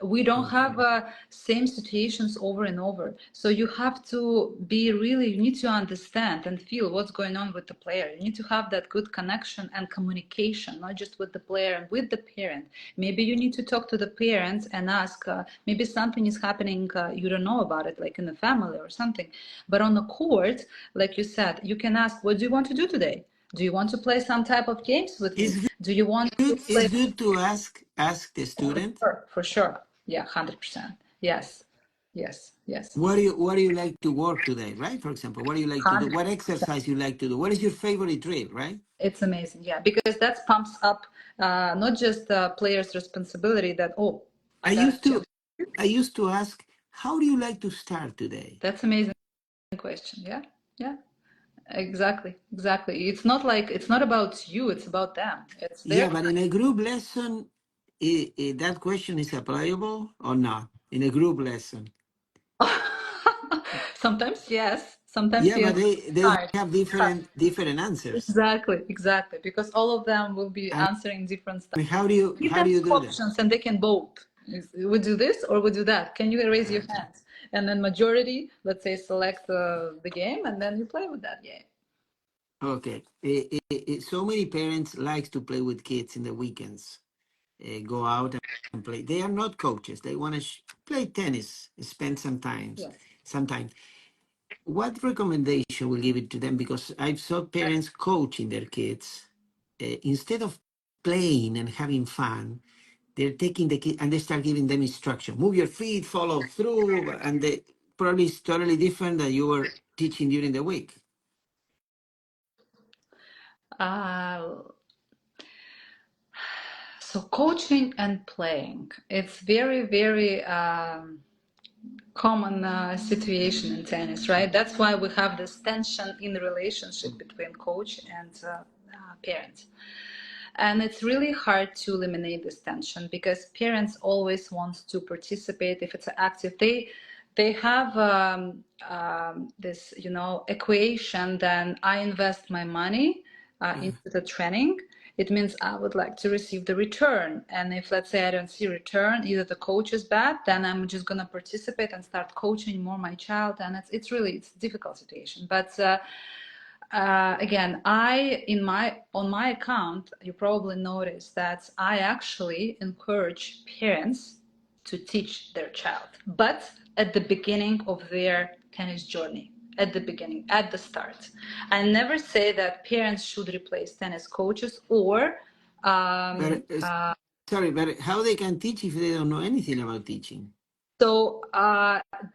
We don't have Okay. same situations over and over. So you have to be really, you need to understand and feel what's going on with the player. You need to have that good connection and communication, not just with the player and with the parent. Maybe you need to talk to the parents and ask, maybe something is happening, you don't know about it, like in the family or something. But on the court, like you said, you can ask, what do you want to do today? Do you want to play some type of games with me? It's Do you want to good. It's play? good to ask the For student sure, for sure. Yeah, 100%. Yes, yes, yes. what do you like to work today, right? For example, what do you like to do? What 100%. exercise you like to do? What is your favorite drill, right? It's amazing. Yeah, because that pumps up not just the player's responsibility that, oh, I I got a used to chance. I used to ask, how do you like to start today? That's amazing question. Yeah, yeah, exactly, exactly. It's not like, it's not about you, it's about them. It's their Yeah, but in a group lesson, that question is applicable or not? In a group lesson. sometimes yes, sometimes Yeah, yes. but they Hard. have Hard. different answers. Exactly, exactly. Because all of them will be And answering different stuff. Give how them do you two do that? options and they can vote. We do this or we do that. Can you raise your Okay. hands? And then majority, let's say, select the game, and then you play with that game. Okay. So many parents likes to play with kids in the weekends. Go out and play. They are not coaches. They want to play tennis, spend Yes. some time. What recommendation will give it to them? Because I've saw parents coaching their kids instead of playing and having fun. They're taking the kid and they start giving them instruction. Move your feet, follow through, and they probably is totally different than you were teaching during the week. Uh, so coaching and playing, it's very, very common situation in tennis, right? That's why we have this tension in the relationship between coach and parents. And it's really hard to eliminate this tension because parents always want to participate. If it's active, they have this, equation. Then I invest my money Yeah. into the training. It means I would like to receive the return. And if, let's say, I don't see return, either the coach is bad, then I'm just gonna participate and start coaching more my child. And it's a difficult situation. But again, on my account, you probably noticed that I actually encourage parents to teach their child, but at the beginning of their tennis journey, at the beginning, at the start. I never say that parents should replace tennis coaches or um, But sorry, but how they can teach if they don't know anything about teaching? So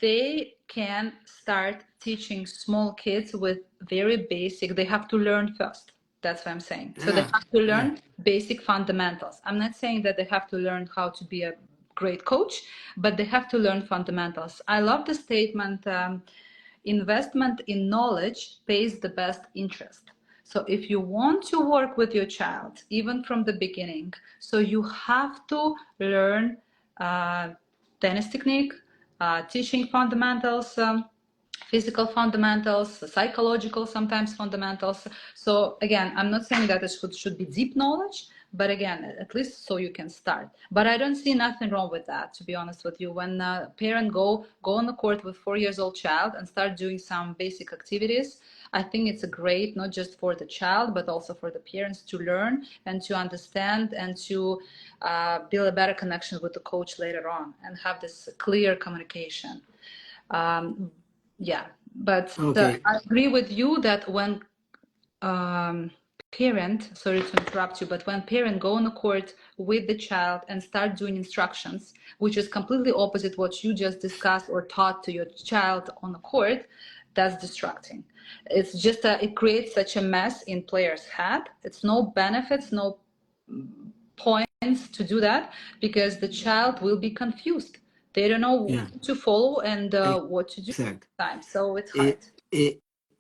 they can start teaching small kids with very basic, they have to learn first. That's what I'm saying. So they Yeah, have to yeah. learn basic fundamentals. I'm not saying that they have to learn how to be a great coach, but they have to learn fundamentals. I love the statement, investment in knowledge pays the best interest. So if you want to work with your child, even from the beginning, so you have to learn uh, tennis technique, teaching fundamentals, physical fundamentals, psychological sometimes fundamentals. So again, I'm not saying that it should be deep knowledge, But again, at least so you can start. But I don't see nothing wrong with that, to be honest with you. When a parent go on the court with 4 years old child and start doing some basic activities, I think it's a great, not just for the child, but also for the parents to learn and to understand and to build a better connection with the coach later on and have this clear communication. Um, yeah, but Okay. I agree with you that when um, parent, sorry to interrupt you, but when parent go on the court with the child and start doing instructions, which is completely opposite what you just discussed or taught to your child on the court, that's distracting. It's just it creates such a mess in players' head. It's no benefits, no points to do that because the child will be confused. They don't know Yeah. who to follow and what to do Exact. time. So it's Uh, hard. uh,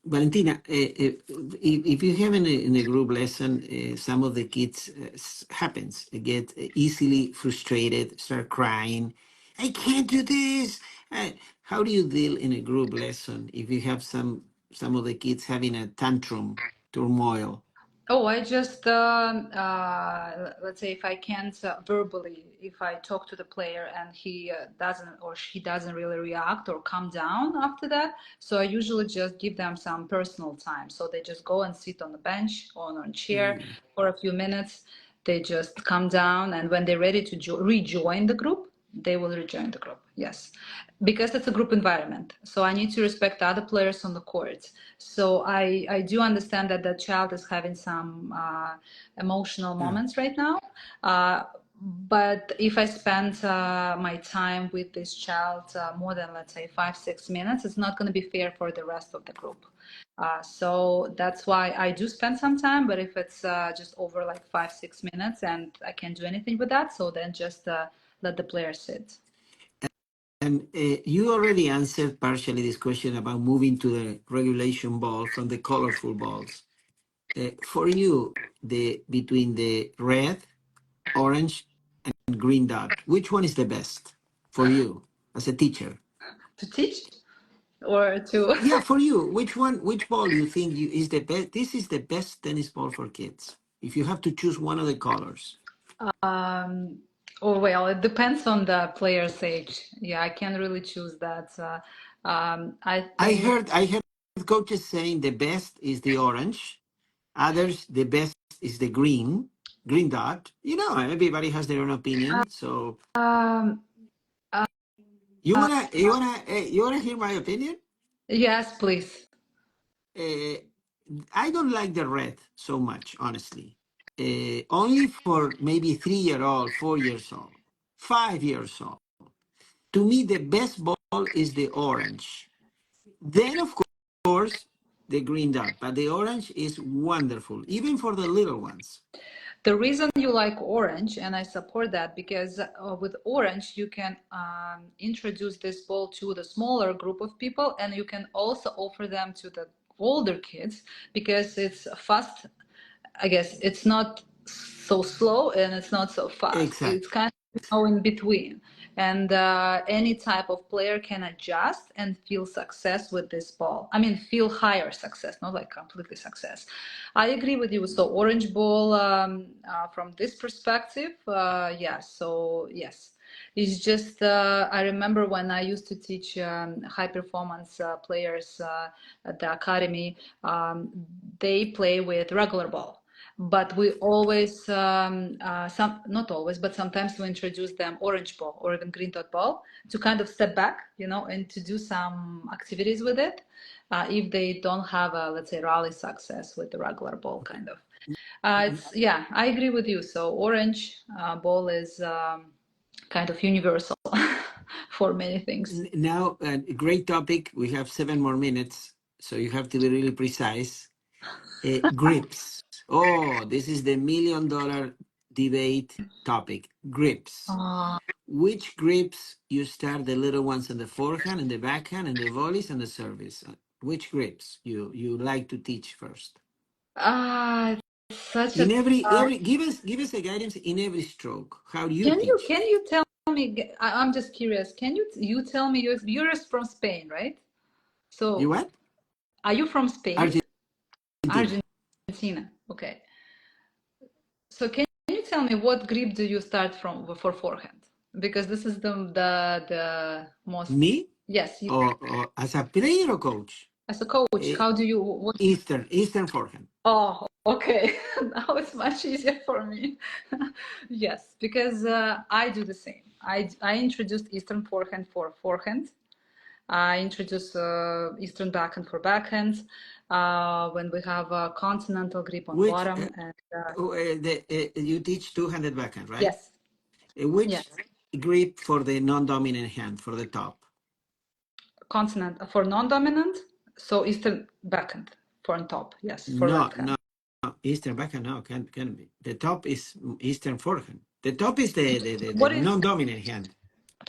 Valentina, if you have in a group lesson, some of the kids happens, they get easily frustrated, start crying. I can't do this. How do you deal in a group lesson if you have some of the kids having a tantrum, turmoil? Oh, I just let's say if I can't verbally, if I talk to the player and he doesn't or she doesn't really react or calm down after that, so I usually just give them some personal time. So they just go and sit on the bench or on a chair Mm, for a few minutes. They just calm down, and when they're ready to rejoin the group, they will rejoin the group. Yes, because it's a group environment. So I need to respect other players on the court. So I do understand that the child is having some emotional yeah. moments right now. Uh, but if I spend my time with this child more than, let's say, 5, 6 minutes, it's not going to be fair for the rest of the group. So that's why I do spend some time. But if it's just over like 5, 6 minutes and I can't do anything with that, so then just let the player sit. And you already answered partially this question about moving to the regulation ball from the colorful balls. For you, the between the red, orange, and green dot, which one is the best for you as a teacher? To teach or to Yeah, for you, which ball you think you is the best? This is the best tennis ball for kids. If you have to choose one of the colors, Um, oh well, it depends on the player's age. Yeah, I can't really choose that. I think I heard coaches saying the best is the orange, others the best is the green dot. You know, everybody has their own opinion. So um, you wanna hear my opinion? yes, please. Uh, I don't like the red so much, honestly. Only for maybe 3 year old, 4 years old, 5 years old. To me, the best ball is the orange. Then, of course, the green dot, but the orange is wonderful, even for the little ones. The reason you like orange, and I support that, because with orange you can introduce this ball to the smaller group of people, and you can also offer them to the older kids because it's fast. I guess it's not so slow and it's not so fast. Exactly. It's kind of in between. And any type of player can adjust and feel success with this ball. I mean, feel higher success, not like completely success. I agree with you. So orange ball, from this perspective, yes. So yes. It's just I remember when I used to teach high performance players at the academy, they play with regular ball, but we always some not always but sometimes we introduce them orange ball or even green dot ball to kind of step back, and to do some activities with it if they don't have a, let's say, rally success with the regular ball kind of. It's yeah, I agree with you. So orange ball is kind of universal for many things. Now, great topic. We have 7 more minutes, so you have to be really precise. Grips. Oh, this is the $1 million debate topic. Grips. uh, Which grips you start the little ones on the forehand and the backhand and the volleys and the service? Which grips you like to teach first? it's such a In every give us a guidance in every stroke. How do you teach? can you tell me, I'm just curious, can you tell me, you're from Spain, right? You So what? are you from Spain? Argentina. Argentina. Okay. So can you tell me what grip do you start from for forehand? Because this is the most. Me? Yes, you, Or as a player or coach? as a coach, Eh, how do you what? Eastern forehand. Oh, okay. Now it's much easier for me. Yes, because I do the same. I introduced Eastern forehand for forehand. I introduce Eastern backhand for backhand. When we have a continental grip on Which bottom and you teach two-handed backhand, right? yes, Which yes, grip for the non-dominant hand for the top? consonant for non-dominant. So Eastern backhand for on top. Yes, for No, left hand. no, no. Eastern backhand. No, can be. The top is Eastern forehand. The top is the What is non-dominant hand.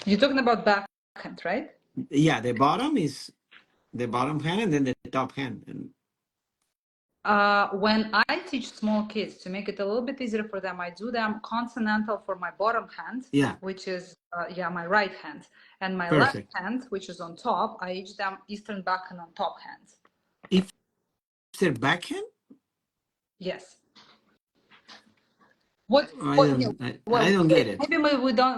you're talking about backhand, right? Yeah, the bottom is the bottom hand and then the top hand. And When I teach small kids to make it a little bit easier for them, I do them consonantal for my bottom hand, yeah, which is yeah, my right hand, and my left perfect. hand, which is on top. I teach them Eastern backhand on top hand. Eastern backhand? Yes. What? I What? Yeah, don't. I well, don't get it. maybe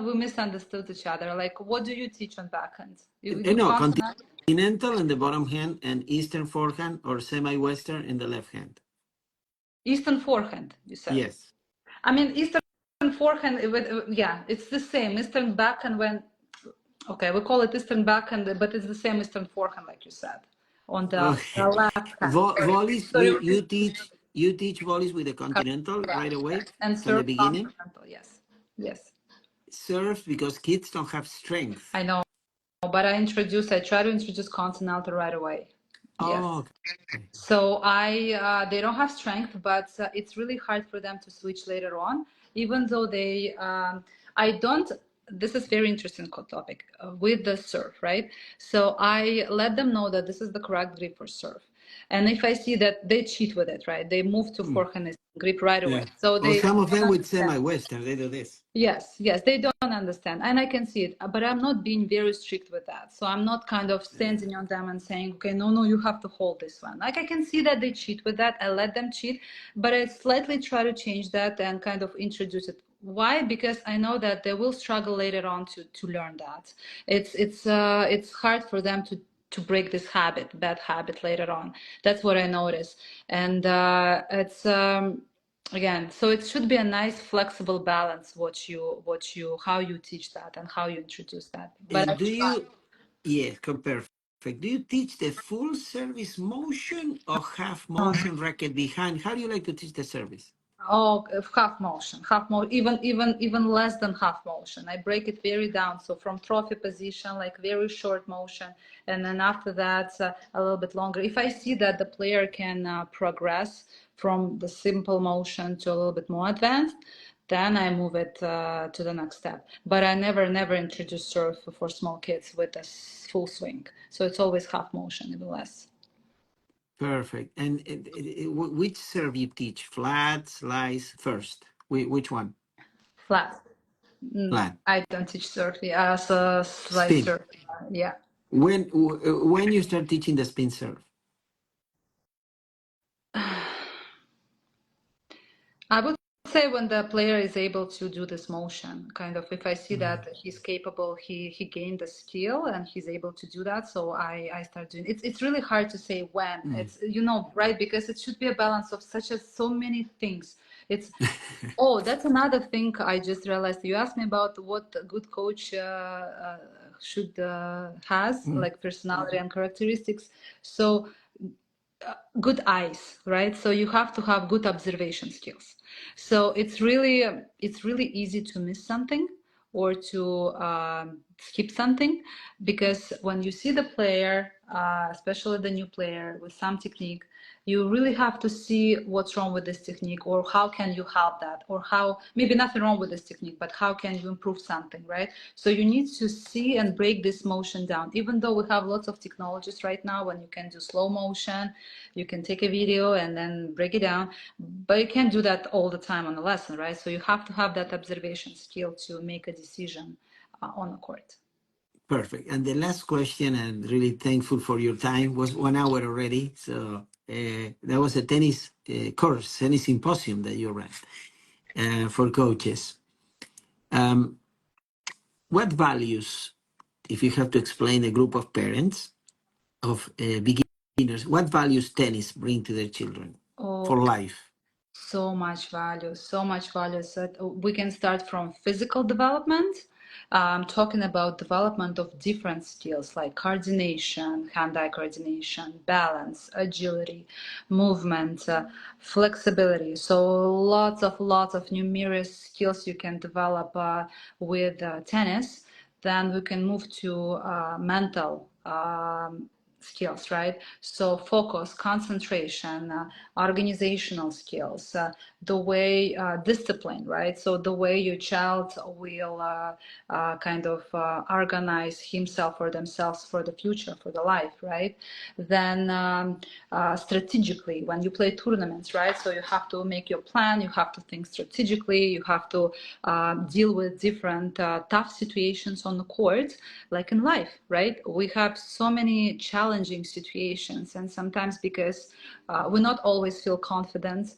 we misunderstood each other. Like, what do you teach on backhand? You do No, consonant, continental in the bottom hand and Eastern forehand or semi-Western in the left hand. Eastern forehand. You said. Yes. I mean, Eastern forehand. Yeah, it's the same. Eastern backhand when. Okay, we call it Eastern backhand, but it's the same Eastern forehand, like you said, on the Okay. left hand. Sorry. Volleys. Sorry. You teach volleys with the continental right Correct. away Yes. And from the serve beginning. continental. Yes. Yes. Serve because kids don't have strength. I know, but I try to introduce continental right away. Yes. Oh, okay. So they don't have strength, but it's really hard for them to switch later on, even though I don't. This is very interesting topic with the serve, right? So I let them know that this is the correct grip for serve, and if I see that they cheat with it, right, they move to Hmm. forehand grip right away. Yeah. So Or they some of don't them with understand. semi-Western, they do this. Yes, yes, they don't understand, and I can see it, but I'm not being very strict with that. So I'm not kind of Yeah. standing on them and saying, okay, no, no, you have to hold this one. Like I can see that they cheat with that. I let them cheat, but I slightly try to change that and kind of introduce it. Why? Because I know that they will struggle later on to learn that. It's hard for them to break this habit, bad habit later on. That's what I notice, and it's. Again, so it should be a nice flexible balance what you how you teach that and how you introduce that, but I And do try. you, yes, perfect. Do you teach the full service motion or half motion racket behind? How do you like to teach the service? Oh, half motion, even less than half motion. I break it very down. So from trophy position, like very short motion, and then after that, a little bit longer. If I see that the player can progress from the simple motion to a little bit more advanced, then I move it to the next step. But I never introduce serve for small kids with a full swing. So it's always half motion, even less. Perfect. And which serve you teach? Flat, slice, first? Which one? Flat. Flat. I don't teach surf as a Spin. slicer. Yeah. When you start teaching the spin serve? I would say when the player is able to do this motion, kind of if I see that he's capable, he gained the skill and he's able to do that. So I start doing it's really hard to say when. Mm. It's right, because it should be a balance of so many things. It's Oh, that's another thing I just realized. You asked me about what a good coach should has, Mm. like personality and characteristics. So good eyes, right? So you have to have good observation skills. So it's really easy to miss something or to skip something, because when you see the player, especially the new player with some technique, you really have to see what's wrong with this technique, or how can you help that, or how maybe nothing wrong with this technique, but how can you improve something, right? So you need to see and break this motion down. Even though we have lots of technologies right now when you can do slow motion, you can take a video and then break it down, but you can't do that all the time on a lesson, right? So you have to have that observation skill to make a decision on the court. Perfect. And the last question, and really thankful for your time, was 1 hour already. So that was a tennis course, tennis symposium that you ran. for coaches. What values, if you have to explain a group of parents of beginners, what values tennis bring to their children Oh, for life? so much value, so much value. So we can start from physical development, talking about development of different skills like coordination, hand-eye coordination, balance, agility, movement, flexibility. So lots of numerous skills you can develop with tennis. Then we can move to mental skills, right? So focus, concentration, organizational skills, the way discipline, right? So the way your child will kind of organize himself or themselves for the future, for the life, right? Then strategically, when you play tournaments, right? So you have to make your plan, you have to think strategically, you have to deal with different tough situations on the court, like in life, right? We have so many challenging situations, and sometimes because we not always feel confident.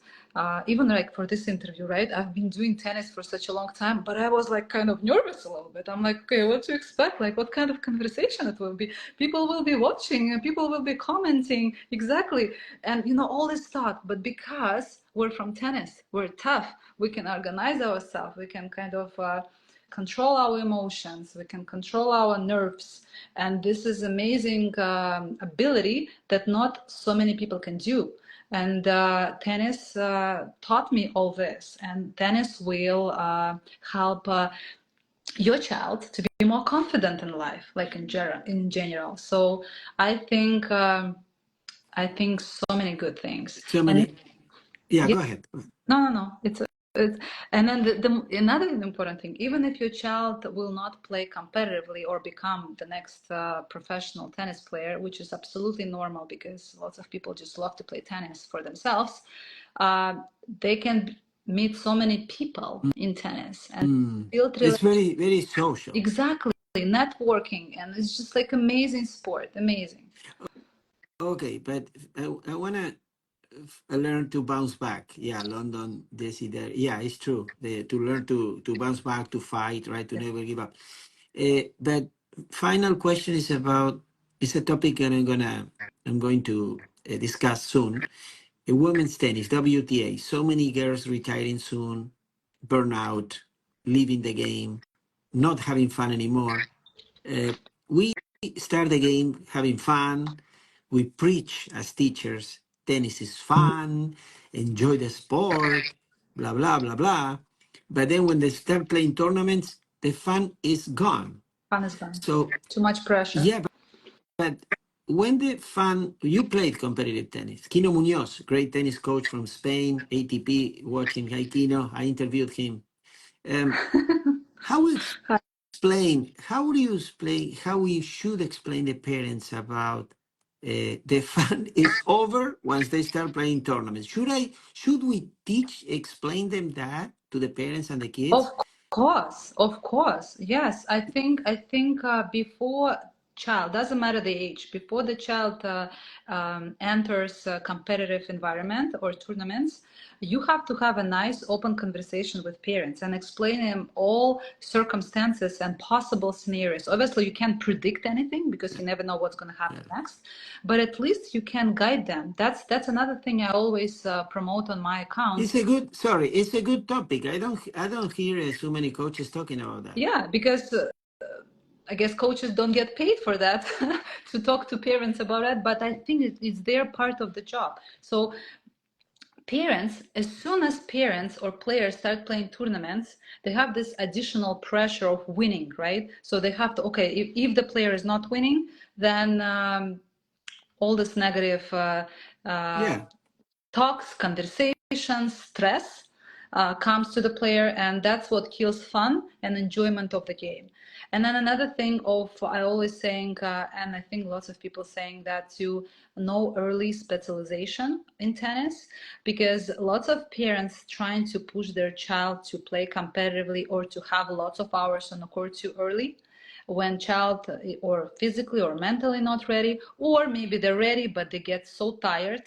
Even like for this interview, right? I've been doing tennis for such a long time, but I was like kind of nervous a little bit. I'm like, okay, what to expect? Like, what kind of conversation it will be? People will be watching, and people will be commenting, exactly, and all this thought. But because we're from tennis, we're tough. We can organize ourselves. We can kind of control our emotions. We can control our nerves, and this is amazing ability that not so many people can do. And tennis taught me all this, and tennis will help your child to be more confident in life, like in general. So I think so many good things. So And many. Yeah, yeah, go ahead. no. It's and then another important thing, even if your child will not play competitively or become the next professional tennis player, which is absolutely normal because lots of people just love to play tennis for themselves, uh, they can meet so many people in tennis and build It's relationships. very, very social. Exactly, networking, and it's just like amazing sport, amazing. Okay, but I want to learn to bounce back. Yeah, London, Desi there. Yeah, it's true. To learn to bounce back, to fight, right? To Yeah. never give up. But final question is about, it's a topic that I'm going to discuss soon. Women's tennis, WTA. So many girls retiring soon, burnout, leaving the game, not having fun anymore. We start the game having fun. We preach as teachers, tennis is fun, enjoy the sport, blah, blah, blah, blah. But then when they start playing tournaments, the fun is gone. Fun is gone. So, Too much pressure. yeah, but when the fun, you played competitive tennis. Kino Munoz, great tennis coach from Spain, ATP, watching. Hi, Kino. I interviewed him. How we explain, how do you explain, how we should explain the parents about the fun is over once they start playing tournaments? Should we explain them that to the parents and the Of kids? of course. Yes, I think before child, doesn't matter the age, before the child enters a competitive environment or tournaments, you have to have a nice open conversation with parents and explain them all circumstances and possible scenarios. Obviously, you can't predict anything because you never know what's going to happen Yeah. next, but at least you can guide them. That's another thing I always promote on my account. It's a good topic. I don't hear so many coaches talking about that. Yeah, because I guess coaches don't get paid for that to talk to parents about it, but I think it's their part of the job. So parents, as soon as parents or players start playing tournaments, they have this additional pressure of winning, right? So they have to, okay, if the player is not winning, then all this negative uh, Yeah. talks, conversations, stress comes to the player, and that's what kills fun and enjoyment of the game. And then another thing of I always saying, and I think lots of people saying that to know early specialization in tennis, because lots of parents trying to push their child to play competitively or to have lots of hours on the court too early. when child or physically or mentally not ready, or maybe they're ready but they get so tired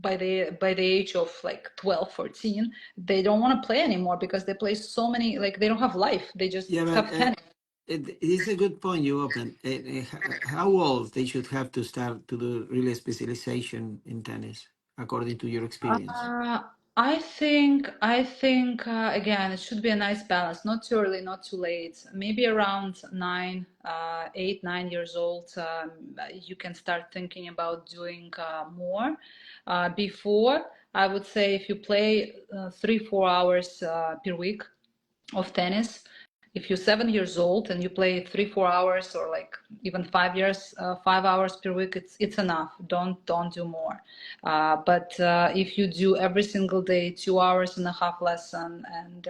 by the age of like 12, 14, they don't want to play anymore because they play so many, like they don't have life, they just Yeah, but have tennis. it is a good point you open. How old they should have to start to do really specialization in tennis, according to your experience? Uh, I think again it should be a nice balance. Not too early, not too late. Maybe around 8, 9 years old, you can start thinking about doing more. Before, I would say if you play 3, 4 hours per week of tennis, if you're 7 years old and you play 3, 4 hours or like even 5 years 5 hours per week, it's enough. Don't do more. But if you do every single day 2 hours and a half lesson, and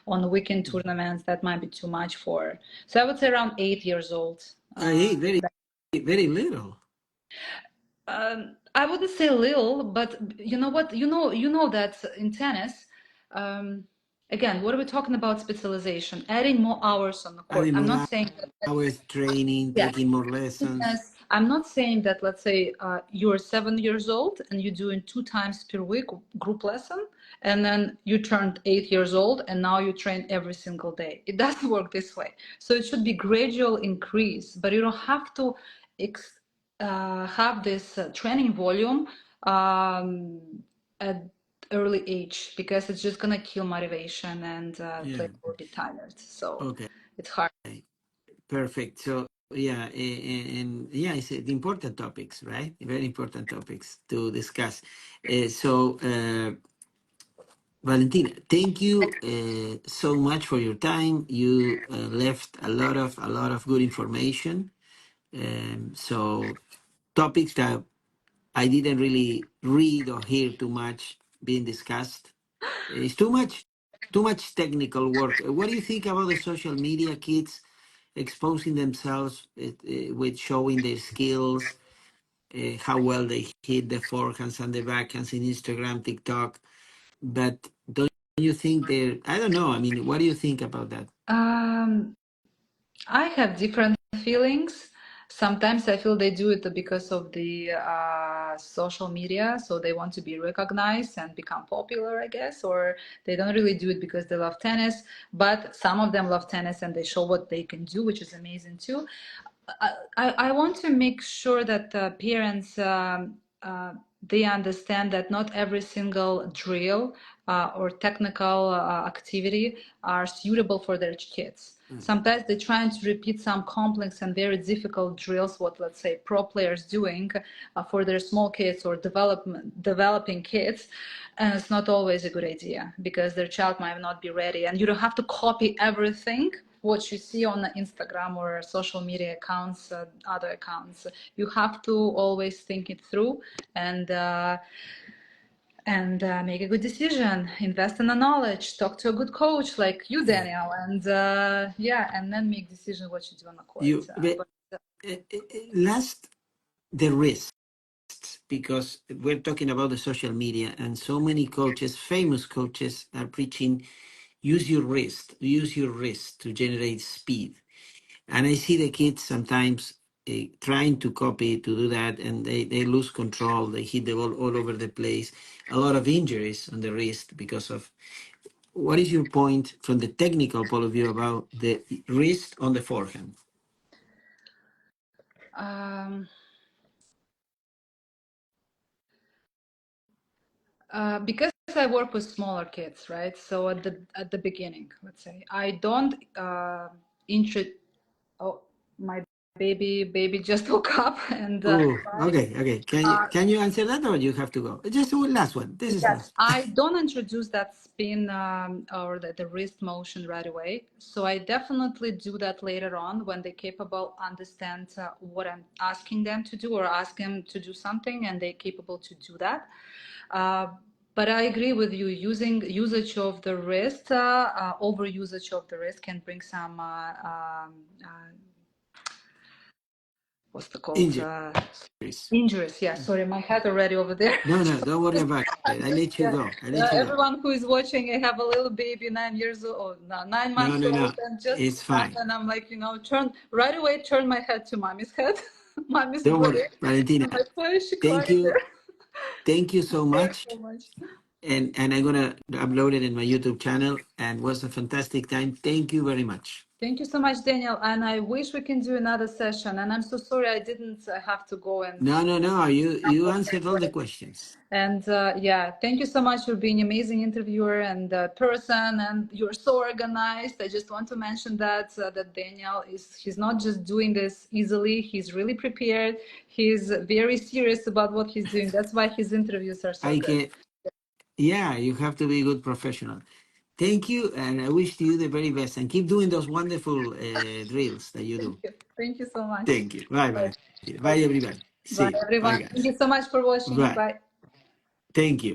on weekend tournaments, that might be too much for. So I would say around 8 years old. I eat very little. I wouldn't say little, but you know what? You know that in tennis, um, again, what are we talking about specialization? Adding more hours on the court. Adding I'm more not saying that, hours training, yes, taking more lessons. yes. I'm not saying that, let's say you're 7 years old and you're doing 2 times per week group lesson, and then you turned 8 years old and now you train every single day. It doesn't work this way. So it should be gradual increase, but you don't have to ex have this training volume um, at early age, because it's just gonna kill motivation, and Yeah. player will be tired. So Okay. it's hard. Perfect. So yeah, and yeah, it's the important topics, right? Very important topics to discuss. So Valentina, thank you so much for your time. You left a lot of good information. So topics that I didn't really read or hear too much being discussed. It's too much technical work. What do you think about the social media kids exposing themselves with showing their skills, how well they hit the forehands and the backhands in Instagram, TikTok? But don't you think they're, I don't know. I mean, what do you think about that? Um, I have different feelings. Sometimes I feel they do it because of the social media, so they want to be recognized and become popular, I guess, or they don't really do it because they love tennis. But some of them love tennis and they show what they can do, which is amazing too. I want to make sure that parents they understand that not every single drill or technical activity are suitable for their kids. Sometimes they're trying to repeat some complex and very difficult drills, what, let's say, pro players doing for their small kids or developing kids, and it's not always a good idea because their child might not be ready. And you don't have to copy everything what you see on Instagram or social media accounts, other accounts. You have to always think it through, and make a good decision. Invest in the knowledge. Talk to a good coach like you, Yeah. Daniel, and yeah, and then make decision what you do on the court. But, last, the risks, because we're talking about the social media, and so many coaches, famous coaches, are preaching use your wrist to generate speed. And I see the kids sometimes trying to copy to do that, and they lose control. They hit the ball all over the place. A lot of injuries on the wrist because of. What is your point from the technical point of view about the wrist on the forehand? um, because I work with smaller kids, right? So at the beginning, let's say, I don't intro. Oh, my baby just woke up and Oh, cried. okay. Can you answer that, or you have to go? Just one last one. This is Yes, last. I don't introduce that spin or the wrist motion right away. So I definitely do that later on when they're capable, understand what I'm asking them to do or ask them to do something, and they're capable to do that. Uh, but I agree with you. Using usage of the wrist, over usage of the wrist can bring some what's the called? Injuries. Injuries. Yeah, sorry, my head already over there. No, don't worry about it. I let you Yeah. go. I let you go. Everyone who is watching, I have a little baby, 9 years old, or no, 9 months No. old, and just It's fine. and I'm like, turn right away, turn my head to mommy's head, mommy's Don't body. worry, Valentina. I'm like, why is she Thank crying you. there? Thank you so Thanks much. so much. And I'm gonna upload it in my YouTube channel. And was a fantastic time. Thank you very much. Thank you so much, Daniel. And I wish we can do another session. And I'm so sorry I didn't have to go and. No. You answered all the questions. And yeah, thank you so much for being an amazing interviewer and person, and you're so organized. I just want to mention that that Daniel he's not just doing this easily. He's really prepared. He's very serious about what he's doing. That's why his interviews are so I good. can. Yeah, you have to be a good professional. Thank you, and I wish you the very best. And keep doing those wonderful drills that you do. Thank you so much. Thank you. Bye, bye. Bye, everybody. See Bye, you. Bye, everyone. Thank guys. you so much for watching. Bye. Bye. Thank you.